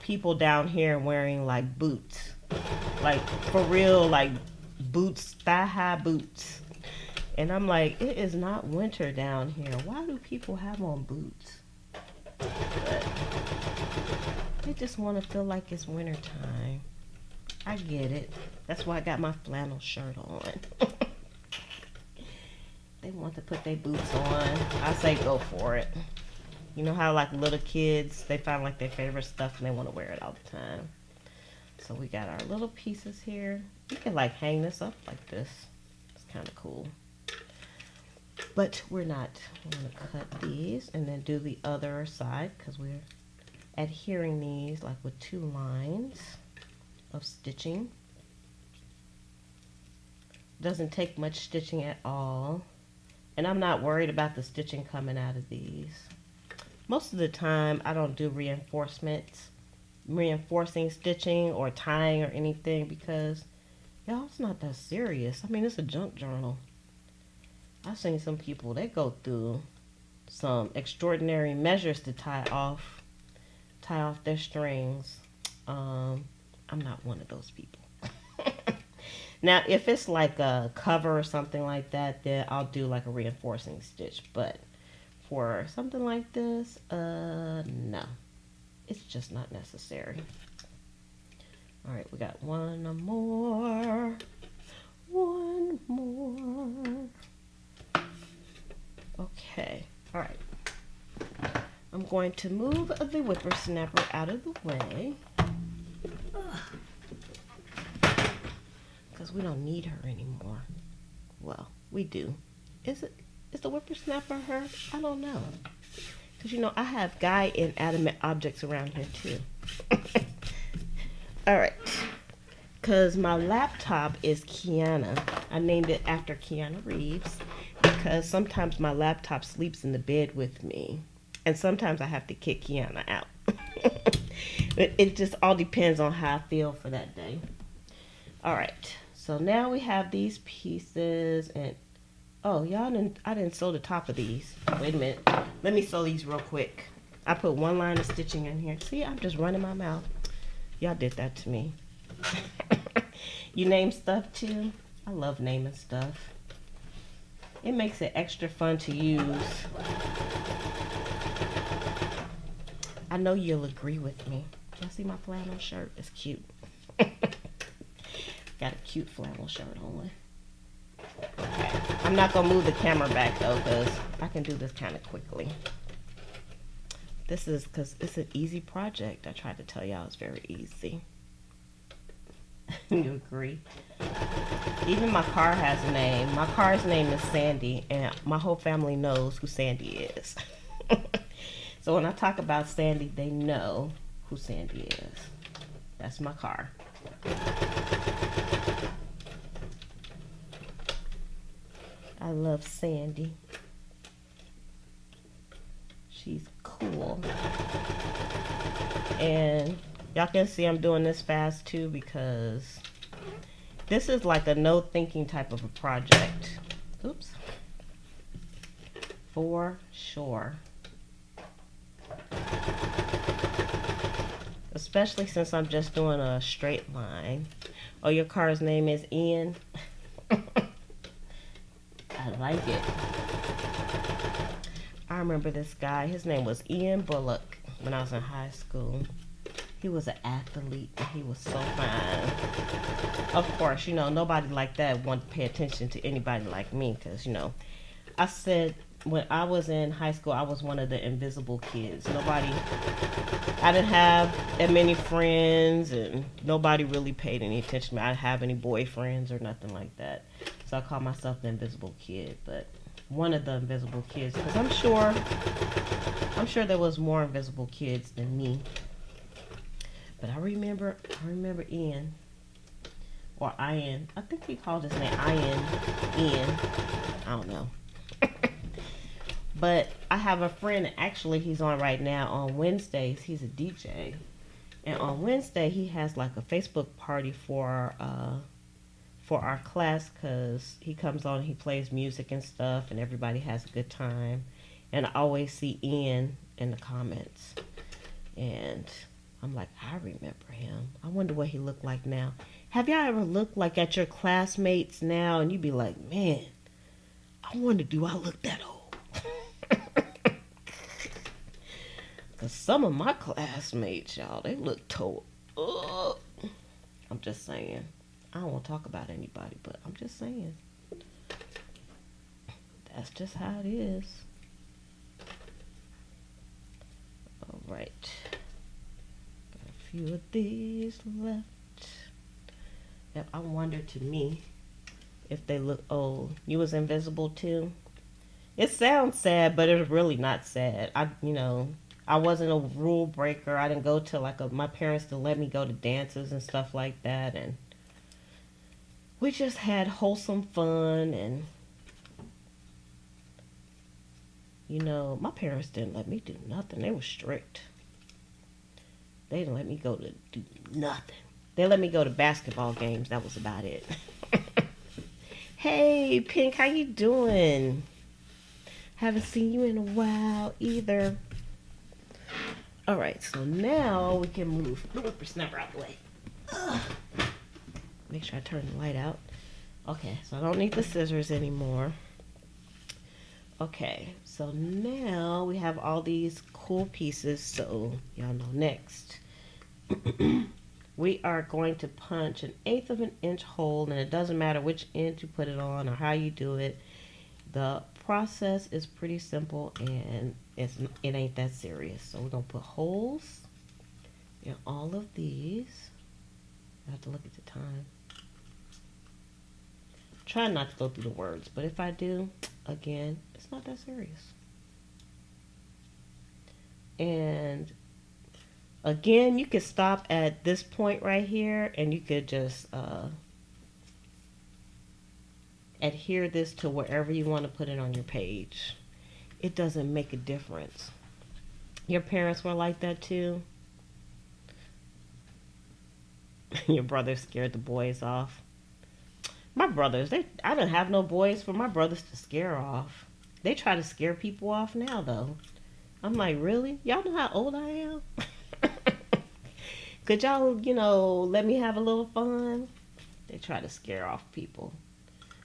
people down here wearing like boots, like for real, like boots, thigh-high boots. And I'm like, it is not winter down here. Why do people have on boots? But they just want to feel like it's wintertime. I get it. That's why I got my flannel shirt on. They want to put their boots on. I say go for it. You know how like little kids, they find like their favorite stuff and they want to wear it all the time. So we got our little pieces here. You can like hang this up like this. It's kind of cool. But we're not. We're going to cut these and then do the other side because we're adhering these like with 2 lines of stitching. Doesn't take much stitching at all, and I'm not worried about the stitching coming out of these. Most of the time I don't do reinforcing stitching or tying or anything because y'all, it's not that serious. I mean, it's a junk journal. I've seen some people, they go through some extraordinary measures to tie off their strings. I'm not one of those people. Now, if it's like a cover or something like that, then I'll do like a reinforcing stitch. But for something like this, no. It's just not necessary. All right, we got one more. One more. Okay, all right. I'm going to move the whippersnapper out of the way. Because we don't need her anymore. Well, we do. Is the whippersnapper her? I don't know. Because, I have guy inanimate objects around here, too. All right. Because my laptop is Kiana. I named it after Keanu Reeves. Because sometimes my laptop sleeps in the bed with me. And sometimes I have to kick Kiana out. It just all depends on how I feel for that day. All right. So now we have these pieces, and oh, I didn't sew the top of these. Wait a minute. Let me sew these real quick. I put one line of stitching in here. See, I'm just running my mouth. Y'all did that to me. You name stuff too? I love naming stuff. It makes it extra fun to use. I know you'll agree with me. Y'all see my flannel shirt? It's cute. Got a cute flannel shirt on. Okay. I'm not going to move the camera back though, because I can do this kind of quickly. This is because it's an easy project. I tried to tell y'all it's very easy. You agree? Even my car has a name. My car's name is Sandy, and my whole family knows who Sandy is. So when I talk about Sandy, they know who Sandy is. That's my car. I love Sandy. She's cool. And y'all can see I'm doing this fast too because this is like a no thinking type of a project. Oops. For sure. Especially since I'm just doing a straight line. Oh, your car's name is Ian? I like it. I remember this guy. His name was Ian Bullock when I was in high school. He was an athlete and he was so fine. Of course, you know, nobody like that wanted to pay attention to anybody like me because, you know, I said when I was in high school, I was one of the invisible kids. I didn't have that many friends and nobody really paid any attention to me. I didn't have any boyfriends or nothing like that. So I call myself the invisible kid, but one of the invisible kids, because I'm sure there was more invisible kids than me. But I remember Ian, or Ian. I think he called his name Ian. I don't know. But I have a friend, actually he's on right now on Wednesdays. He's a DJ. And on Wednesday he has like a Facebook party for our class because he comes on and he plays music and stuff and everybody has a good time. And I always see Ian in the comments. And I'm like, I remember him. I wonder what he looked like now. Have y'all ever looked like at your classmates now and you be like, man, I wonder, do I look that old? Because some of my classmates, y'all, they look told. I'm just saying. I don't want to talk about anybody, but I'm just saying. That's just how it is. All right. Got a few of these left. Yep, I wonder to me if they look old. You was invisible too? It sounds sad, but it's really not sad. I wasn't a rule breaker. I didn't go to my parents to let me go to dances and stuff like that, and we just had wholesome fun. And my parents didn't let me do nothing. They were strict. They didn't let me go to do nothing. They let me go to basketball games. That was about it. Hey, Pink, how you doing? Haven't seen you in a while either. All right, so now we can move the whippersnapper out the way. Make sure I turn the light out. Okay, so I don't need the scissors anymore. Okay, so now we have all these cool pieces. So y'all know next. We are going to punch 1/8 of an inch hole, and it doesn't matter which end you put it on or how you do it. The process is pretty simple and it ain't that serious. So we're gonna put holes in all of these. I have to look at the time. Try not to go through the words, but if I do, again, it's not that serious. And again, you could stop at this point right here and you could just adhere this to wherever you want to put it on your page. It doesn't make a difference. Your parents were like that too? Your brother scared the boys off. My brothers, I didn't have no boys for my brothers to scare off. They try to scare people off now, though. I'm like, really? Y'all know how old I am? Could y'all, let me have a little fun? They try to scare off people.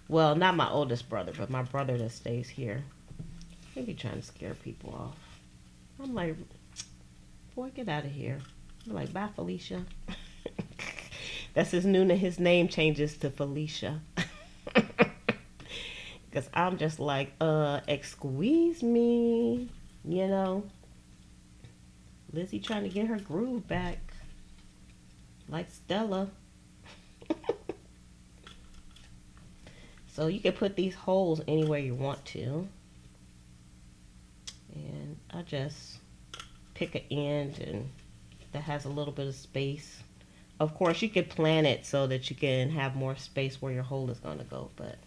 Well, not my oldest brother, but my brother that stays here. They be trying to scare people off. I'm like, boy, get out of here. I'm like, bye, Felicia. That's his his name changes to Felicia. Because I'm just like, excuse me, Lizzie trying to get her groove back. Like Stella. So you can put these holes anywhere you want to. And I just pick an end and that has a little bit of space. Of course, you could plan it so that you can have more space where your hole is going to go. But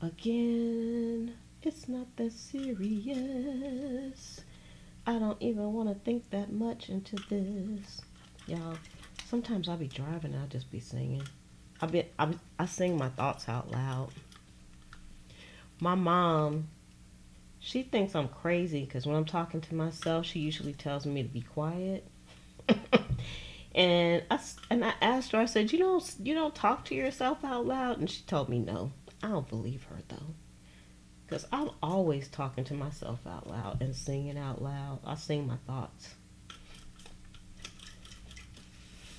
again, it's not that serious. I don't even want to think that much into this. Y'all, sometimes I'll be driving and I'll just be singing. I sing my thoughts out loud. My mom, she thinks I'm crazy because when I'm talking to myself, she usually tells me to be quiet. And I asked her, I said, you don't talk to yourself out loud? And she told me no. I don't believe her though. Because I'm always talking to myself out loud and singing out loud. I sing my thoughts.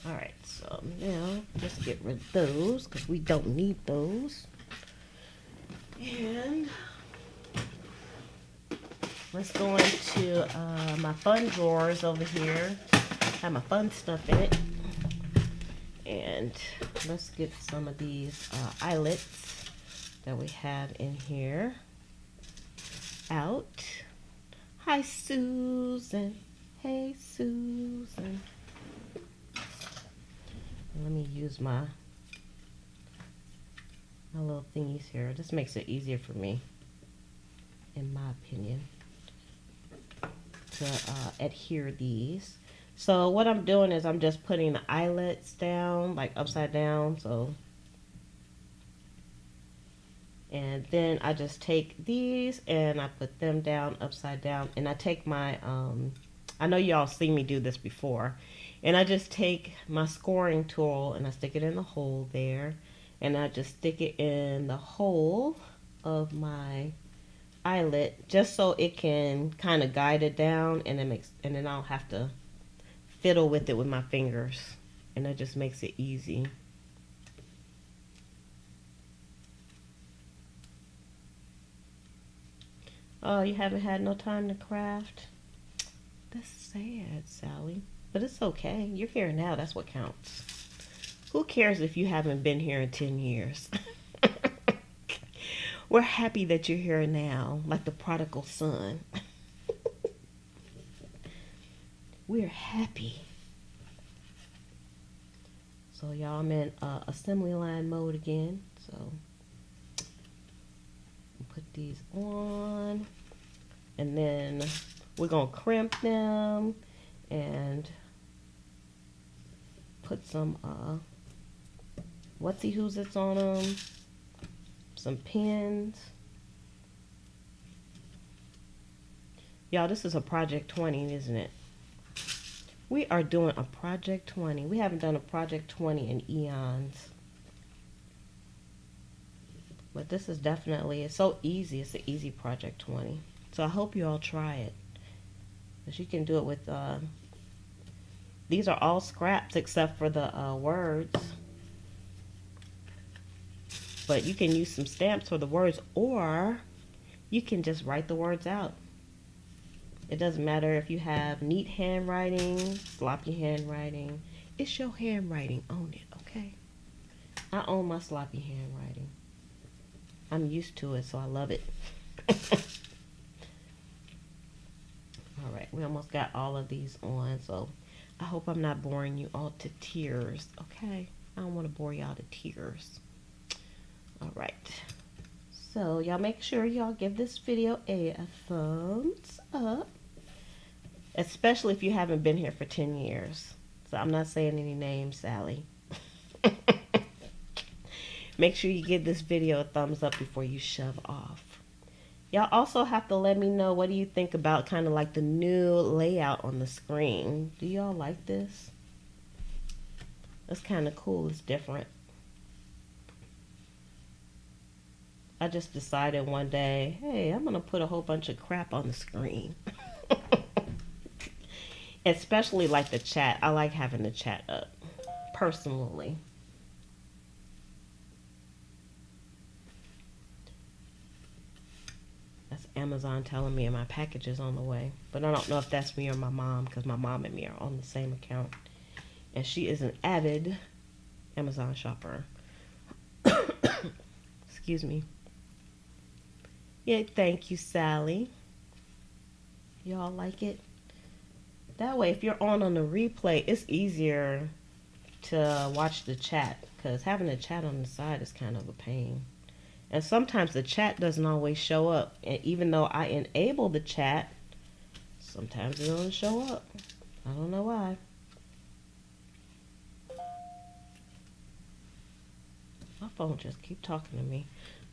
Alright, so now let's get rid of those because we don't need those. And let's go into my fun drawers over here. Have my fun stuff in it. And let's get some of these eyelets that we have in here out. Hi, Susan. Hey, Susan. Let me use my little thingies here. This makes it easier for me, in my opinion, to adhere these. So what I'm doing is I'm just putting the eyelets down, like upside down. And then I just take these and I put them down upside down. And I take my, I know y'all seen me do this before. And I just take my scoring tool and I stick it in the hole there. And I just stick it in the hole of my eyelet just so it can kind of guide it down, and then I don't have to fiddle with it with my fingers, and that just makes it easy. Oh, you haven't had no time to craft? That's sad, Sally. But it's okay. You're here now. That's what counts. Who cares if you haven't been here in 10 years? We're happy that you're here now, like the prodigal son. We're happy. So y'all, I'm in assembly line mode again. So put these on, and then we're gonna crimp them and put some whatsy-who's-its on them, some pins. Y'all, this is a Project 20, isn't it? We are doing a Project 20. We haven't done a Project 20 in eons. But this is definitely, it's so easy. It's an easy Project 20. So I hope you all try it. Because you can do it with, these are all scraps except for the words. But you can use some stamps for the words, or you can just write the words out. It doesn't matter if you have neat handwriting, sloppy handwriting. It's your handwriting. Own it, okay? I own my sloppy handwriting. I'm used to it, so I love it. Alright, we almost got all of these on, so I hope I'm not boring you all to tears, okay? I don't want to bore y'all to tears. Alright, so y'all make sure y'all give this video a thumbs up. Especially if you haven't been here for 10 years. So I'm not saying any names, Sally. Make sure you give this video a thumbs up before you shove off. Y'all also have to let me know, what do you think about kind of like the new layout on the screen? Do y'all like this? It's kind of cool. It's different. I just decided one day, hey, I'm going to put a whole bunch of crap on the screen. Especially like the chat. I like having the chat up, personally. That's Amazon telling me my package is on the way. But I don't know if that's me or my mom, because my mom and me are on the same account. And she is an avid Amazon shopper. Excuse me. Yeah, thank you, Sally. Y'all like it? That way, if you're on the replay, it's easier to watch the chat, because having a chat on the side is kind of a pain. And sometimes the chat doesn't always show up. And even though I enable the chat, sometimes it doesn't show up. I don't know why. My phone just keep talking to me.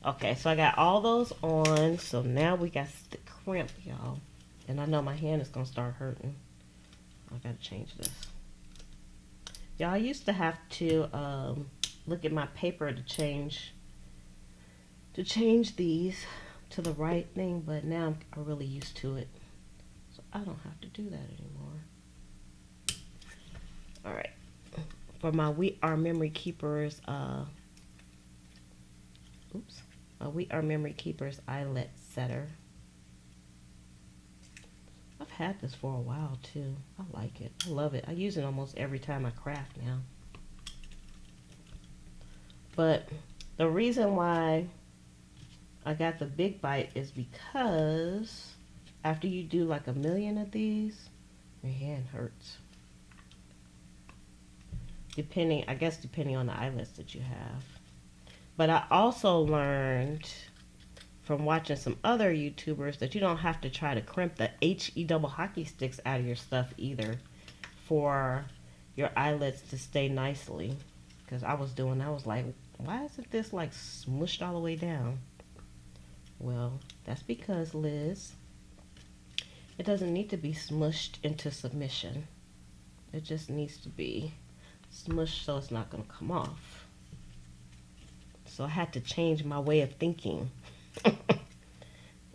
Okay, so I got all those on. So now we got the crimp, y'all. And I know my hand is going to start hurting. I got to change this. Y'all, I used to have to look at my paper to change these to the right thing, but now I'm really used to it, so I don't have to do that anymore. All right, for my We Are Memory Keepers, We Are Memory Keepers eyelet setter. I've had this for a while too. I like it. I love it. I use it almost every time I craft now. But the reason why I got the big bite is because after you do like 1,000,000 of these, your hand hurts. Depending on the eyelets that you have. But I also learned from watching some other YouTubers that you don't have to try to crimp the HE double hockey sticks out of your stuff either for your eyelets to stay nicely. Because I was like, why isn't this like smushed all the way down? Well, that's because, Liz, it doesn't need to be smushed into submission. It just needs to be smushed so it's not going to come off. So I had to change my way of thinking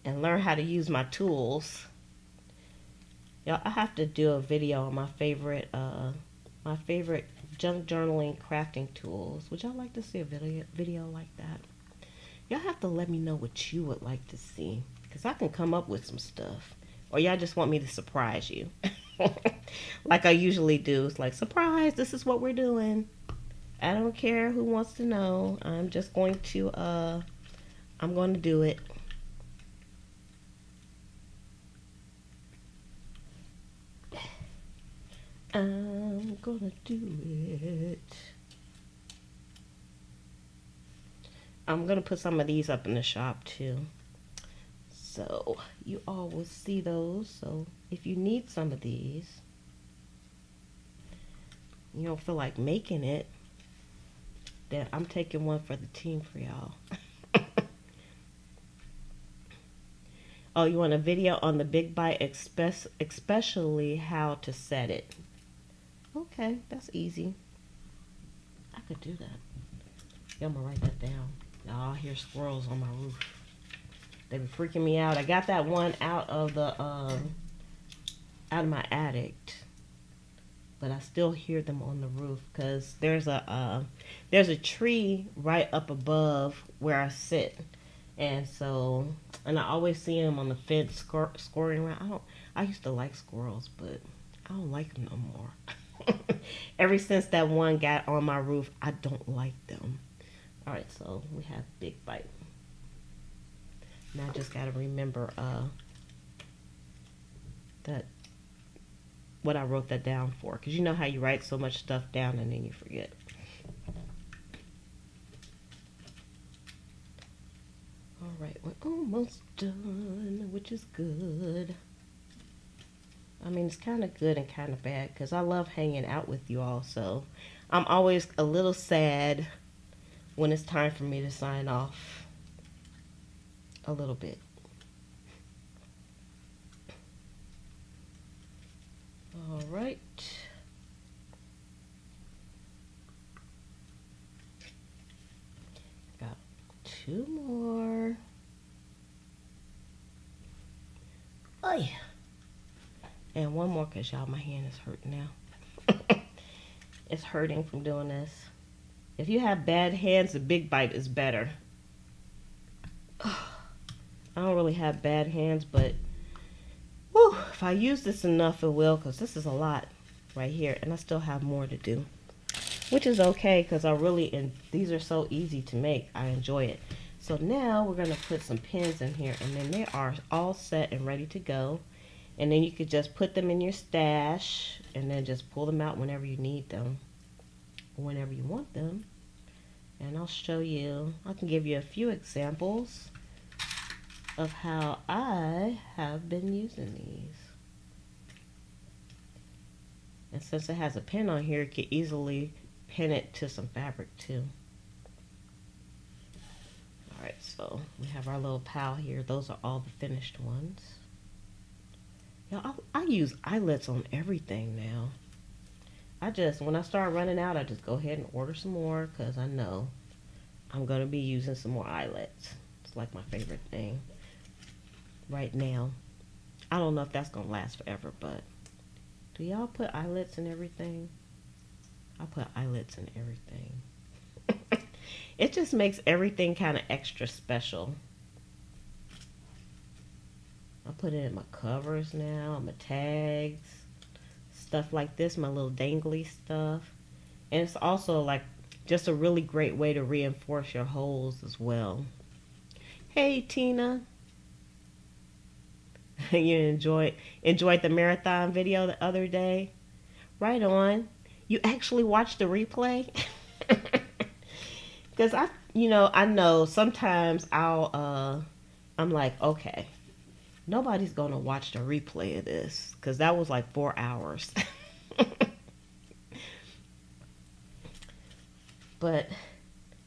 and learn how to use my tools. Y'all, I have to do a video on my favorite junk journaling crafting tools. Would y'all like to see a video like that? Y'all have to let me know what you would like to see, because I can come up with some stuff. Or y'all just want me to surprise you. Like I usually do. It's like, surprise, this is what we're doing. I don't care who wants to know. I'm just going to, I'm going to do it. I'm gonna do it. I'm gonna put some of these up in the shop too, so you all will see those. So if you need some of these, you don't feel like making it, then I'm taking one for the team for y'all. Oh, you want a video on the Big Bite, especially how to set it? Okay, that's easy. I could do that. Yeah, I'm gonna write that down. Y'all hear squirrels on my roof. They be freaking me out. I got that one out of the out of my attic, but I still hear them on the roof because there's a tree right up above where I sit, and I always see them on the fence squirring around. I used to like squirrels, but I don't like them no more. Ever since that one got on my roof, I don't like them. Alright, so we have Big Bite. Now I just gotta remember that what I wrote that down for, because you know how you write so much stuff down and then you forget. Alright, we're almost done, which is good. I mean, it's kind of good and kind of bad because I love hanging out with you all. So I'm always a little sad when it's time for me to sign off. A little bit. All right. Got 2 more. Oh yeah. And 1 more because y'all, my hand is hurting now. It's hurting from doing this. If you have bad hands, the big bite is better. I don't really have bad hands, but whew, if I use this enough, it will, because this is a lot right here, and I still have more to do, which is okay, because these are so easy to make. I enjoy it. So now we're going to put some pins in here, and then they are all set and ready to go. And then you could just put them in your stash, and then just pull them out whenever you need them, or whenever you want them. And I'll show you, I can give you a few examples of how I have been using these. And since it has a pin on here, you can easily pin it to some fabric too. Alright, so we have our little pal here. Those are all the finished ones. I use eyelets on everything now. When I start running out, I just go ahead and order some more, because I know I'm going to be using some more eyelets. It's like my favorite thing right now. I don't know if that's going to last forever, but do y'all put eyelets in everything? I put eyelets in everything. It just makes everything kind of extra special. I put it in my covers now, my tags, stuff like this, my little dangly stuff. And it's also like just a really great way to reinforce your holes as well. Hey Tina. You enjoyed the marathon video the other day? Right on. You actually watched the replay? Because I know sometimes I'm like, okay, nobody's gonna watch the replay of this, because that was like 4 hours. But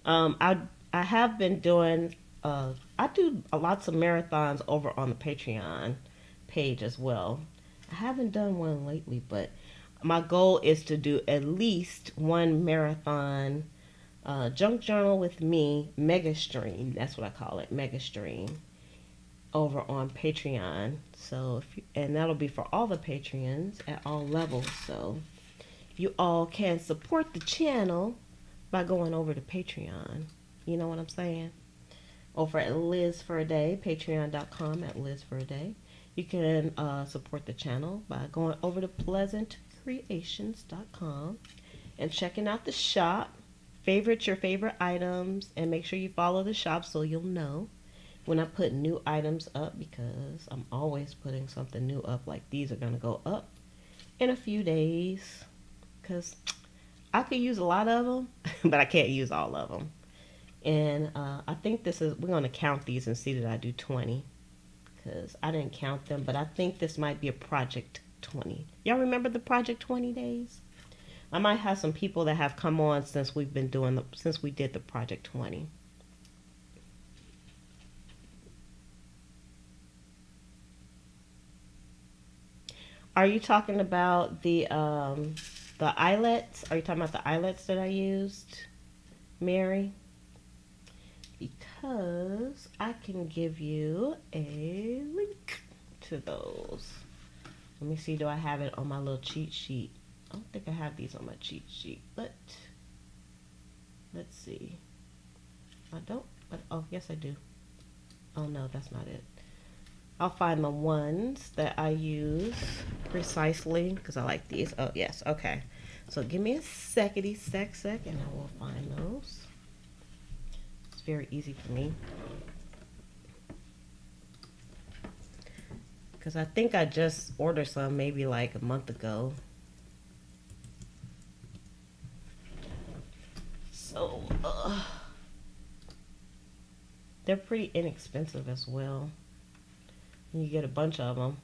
I have been doing I do lots of marathons over on the Patreon page as well. I haven't done one lately, but my goal is to do at least 1 marathon junk journal with me mega stream. That's what I call it, mega stream, over on Patreon. So and that'll be for all the Patreons at all levels. So you all can support the channel by going over to Patreon. You know what I'm saying? Over at Liz for a Day, patreon.com at Liz for a Day. You can support the channel by going over to pleasantcreations.com and checking out the shop. Favorite your favorite items, and make sure you follow the shop so you'll know when I put new items up, because I'm always putting something new up. Like these are going to go up in a few days, because I could use a lot of them, but I can't use all of them. And I think we're going to count these and see that I do 20, because I didn't count them, but I think this might be a Project 20. Y'all remember the Project 20 days? I might have some people that have come on since we did the Project 20. Are you talking about the eyelets? Are you talking about the eyelets that I used, Mary? Because I can give you a link to those. Let me see, do I have it on my little cheat sheet? I don't think I have these on my cheat sheet, but let's see. I don't, but oh, yes I do. Oh no, that's not it. I'll find the ones that I use precisely, because I like these. Oh yes, okay. So give me a sec, and I will find those. It's very easy for me, because I think I just ordered some maybe like a month ago. So they're pretty inexpensive as well. You get a bunch of them.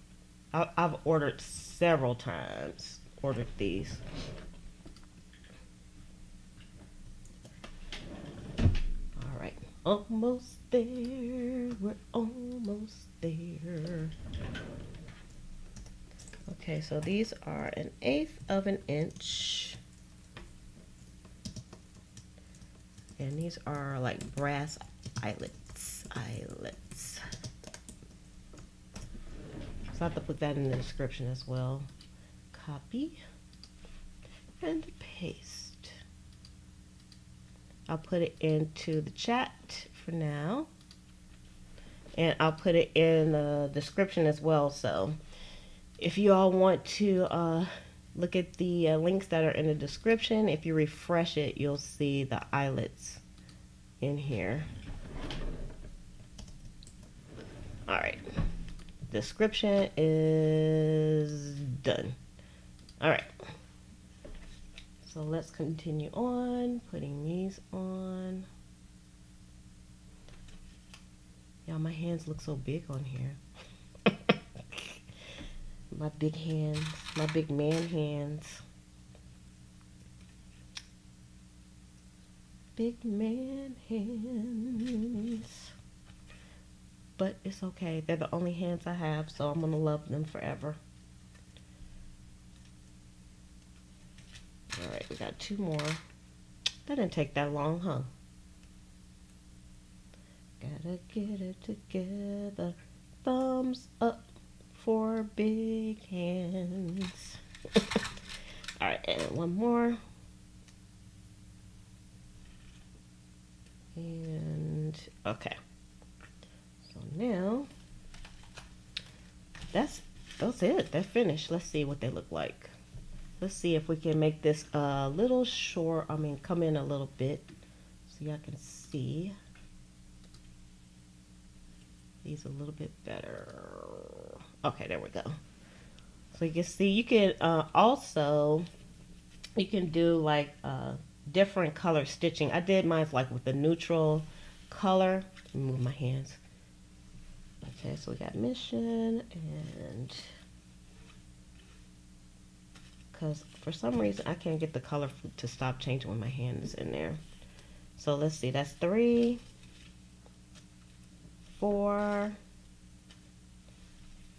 I've ordered several times. Ordered these. All right, almost there. We're almost there. Okay, so these are 1/8 of an inch. And these are like brass eyelets. Eyelets. So I have to put that in the description as well. Copy and paste. I'll put it into the chat for now. And I'll put it in the description as well. So if you all want to look at the links that are in the description, if you refresh it, you'll see the eyelets in here. All right. Description is done. All right. So let's continue on, putting these on. Y'all, my hands look so big on here. My big hands, my big man hands. Big man hands. But it's okay. They're the only hands I have, so I'm gonna love them forever. All right, we got 2 more. That didn't take that long, huh? Gotta get it together. Thumbs up for big hands. All right, and 1 more. And okay. So now that's it. They're finished. Let's see what they look like. Let's see if we can make this a little short. I mean, come in a little bit so y'all can see these a little bit better. Okay, there we go. So you can see, you can also, you can do like different color stitching. I did mine like with the neutral color. Let me move my hands. Okay, so we got mission, and because for some reason I can't get the color to stop changing when my hand is in there. So let's see, that's 3, 4,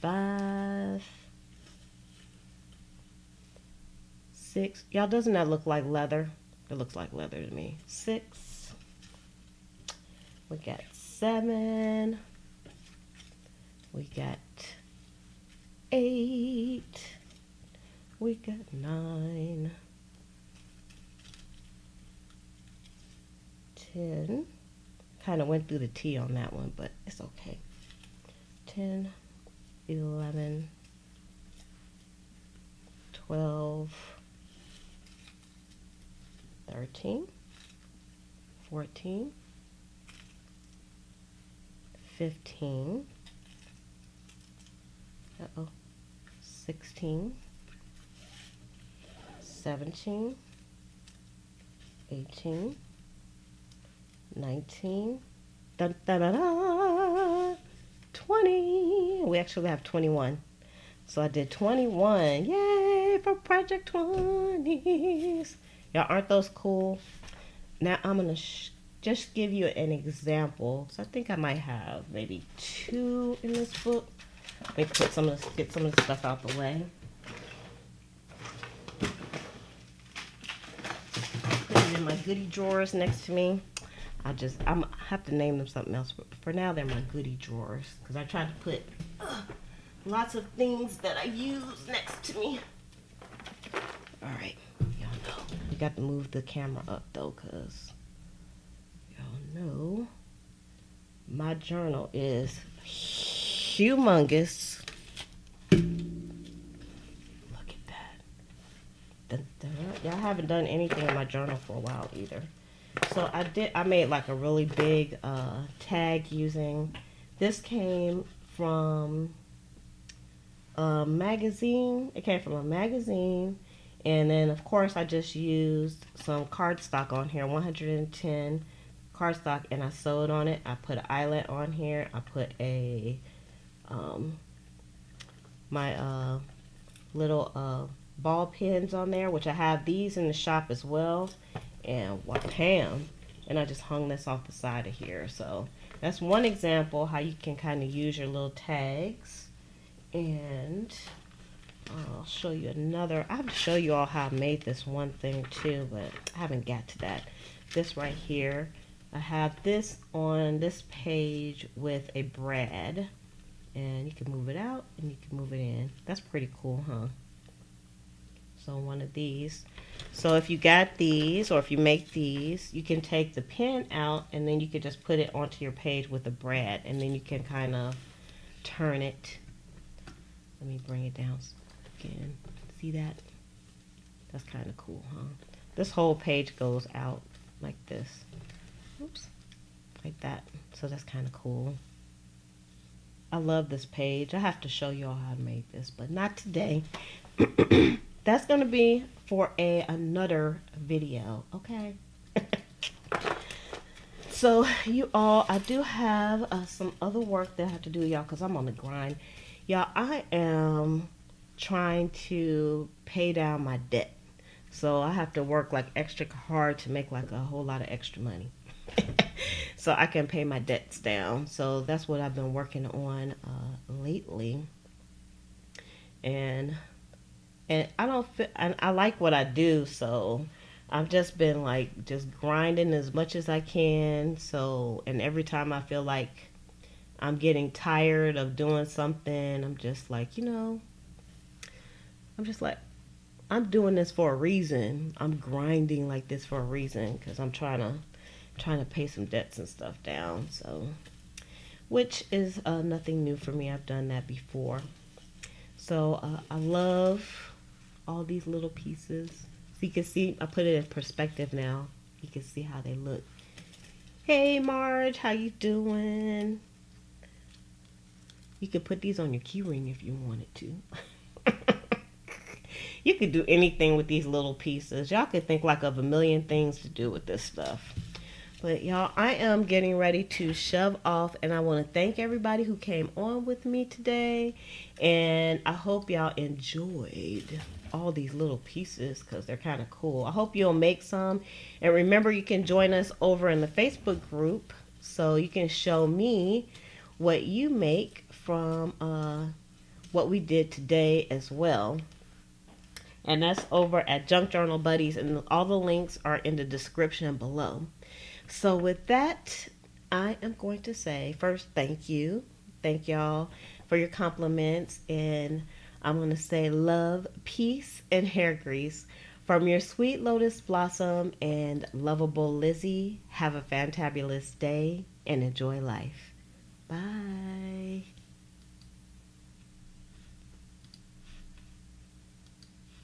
5, 6. Y'all, doesn't that look like leather? It looks like leather to me. 6. We got 7. We got 8. We got 9. 10. Kind of went through the T on that one, but it's okay. 10, 11, 12, 13, 14, 15, 16, 17, 18, 19, dun, dun, dun, dun, 20. We actually have 21. So I did 21. Yay for Project 20s. Y'all, aren't those cool? Now I'm going to just give you an example. So I think I might have maybe 2 in this book. Let me put get some of the stuff out the way. Put it in my goodie drawers next to me. I have to name them something else, but for now they're my goodie drawers because I tried to put lots of things that I use next to me. All right, y'all know you got to move the camera up though, because y'all know my journal is humongous. Look at that. Dun, dun. Y'all haven't done anything in my journal for a while either. So I made like a really big tag using, this came from a magazine. It came from a magazine. And then of course I just used some cardstock on here, 110 cardstock, and I sewed on it. I put an eyelet on here. I put a my little ball pins on there, which I have these in the shop as well. And wham, and I just hung this off the side of here. So that's one example how you can kind of use your little tags. And I'll show you another. I have to show you all how I made this one thing too, but I haven't got to that. This right here, I have this on this page with a brad, and you can move it out and you can move it in. That's pretty cool, huh? So one of these. So if you got these, or if you make these, you can take the pen out and then you can just put it onto your page with a brad, and then you can kind of turn it. Let me bring it down again. See that? That's kind of cool, huh? This whole page goes out like this. Oops. Like that. So that's kind of cool. I love this page. I have to show you all how to make this, but not today. That's going to be for another video, okay? So you all, I do have some other work that I have to do, y'all, because I'm on the grind. Y'all, I am trying to pay down my debt. So I have to work like extra hard to make like a whole lot of extra money. So I can pay my debts down. So that's what I've been working on lately. And I don't feel, I like what I do, so I've just been like just grinding as much as I can. So, and every time I feel like I'm getting tired of doing something, I'm just like, I'm just like, I'm doing this for a reason. I'm grinding like this for a reason because I'm trying to pay some debts and stuff down. So, which is nothing new for me. I've done that before. So I love all these little pieces. So you can see, I put it in perspective now. You can see how they look. Hey Marge, how you doing? You could put these on your key ring if you wanted to. You could do anything with these little pieces. Y'all could think like of a million things to do with this stuff. But y'all, I am getting ready to shove off, and I want to thank everybody who came on with me today. And I hope y'all enjoyed all these little pieces because they're kind of cool. I hope you'll make some. And remember, you can join us over in the Facebook group so you can show me what you make from what we did today as well. And that's over at Junk Journal Buddies, and all the links are in the description below. So with that, I am going to say first, thank you. Thank y'all for your compliments. And I'm going to say love, peace, and hair grease from your sweet lotus blossom and lovable Lizzie. Have a fantabulous day and enjoy life. Bye.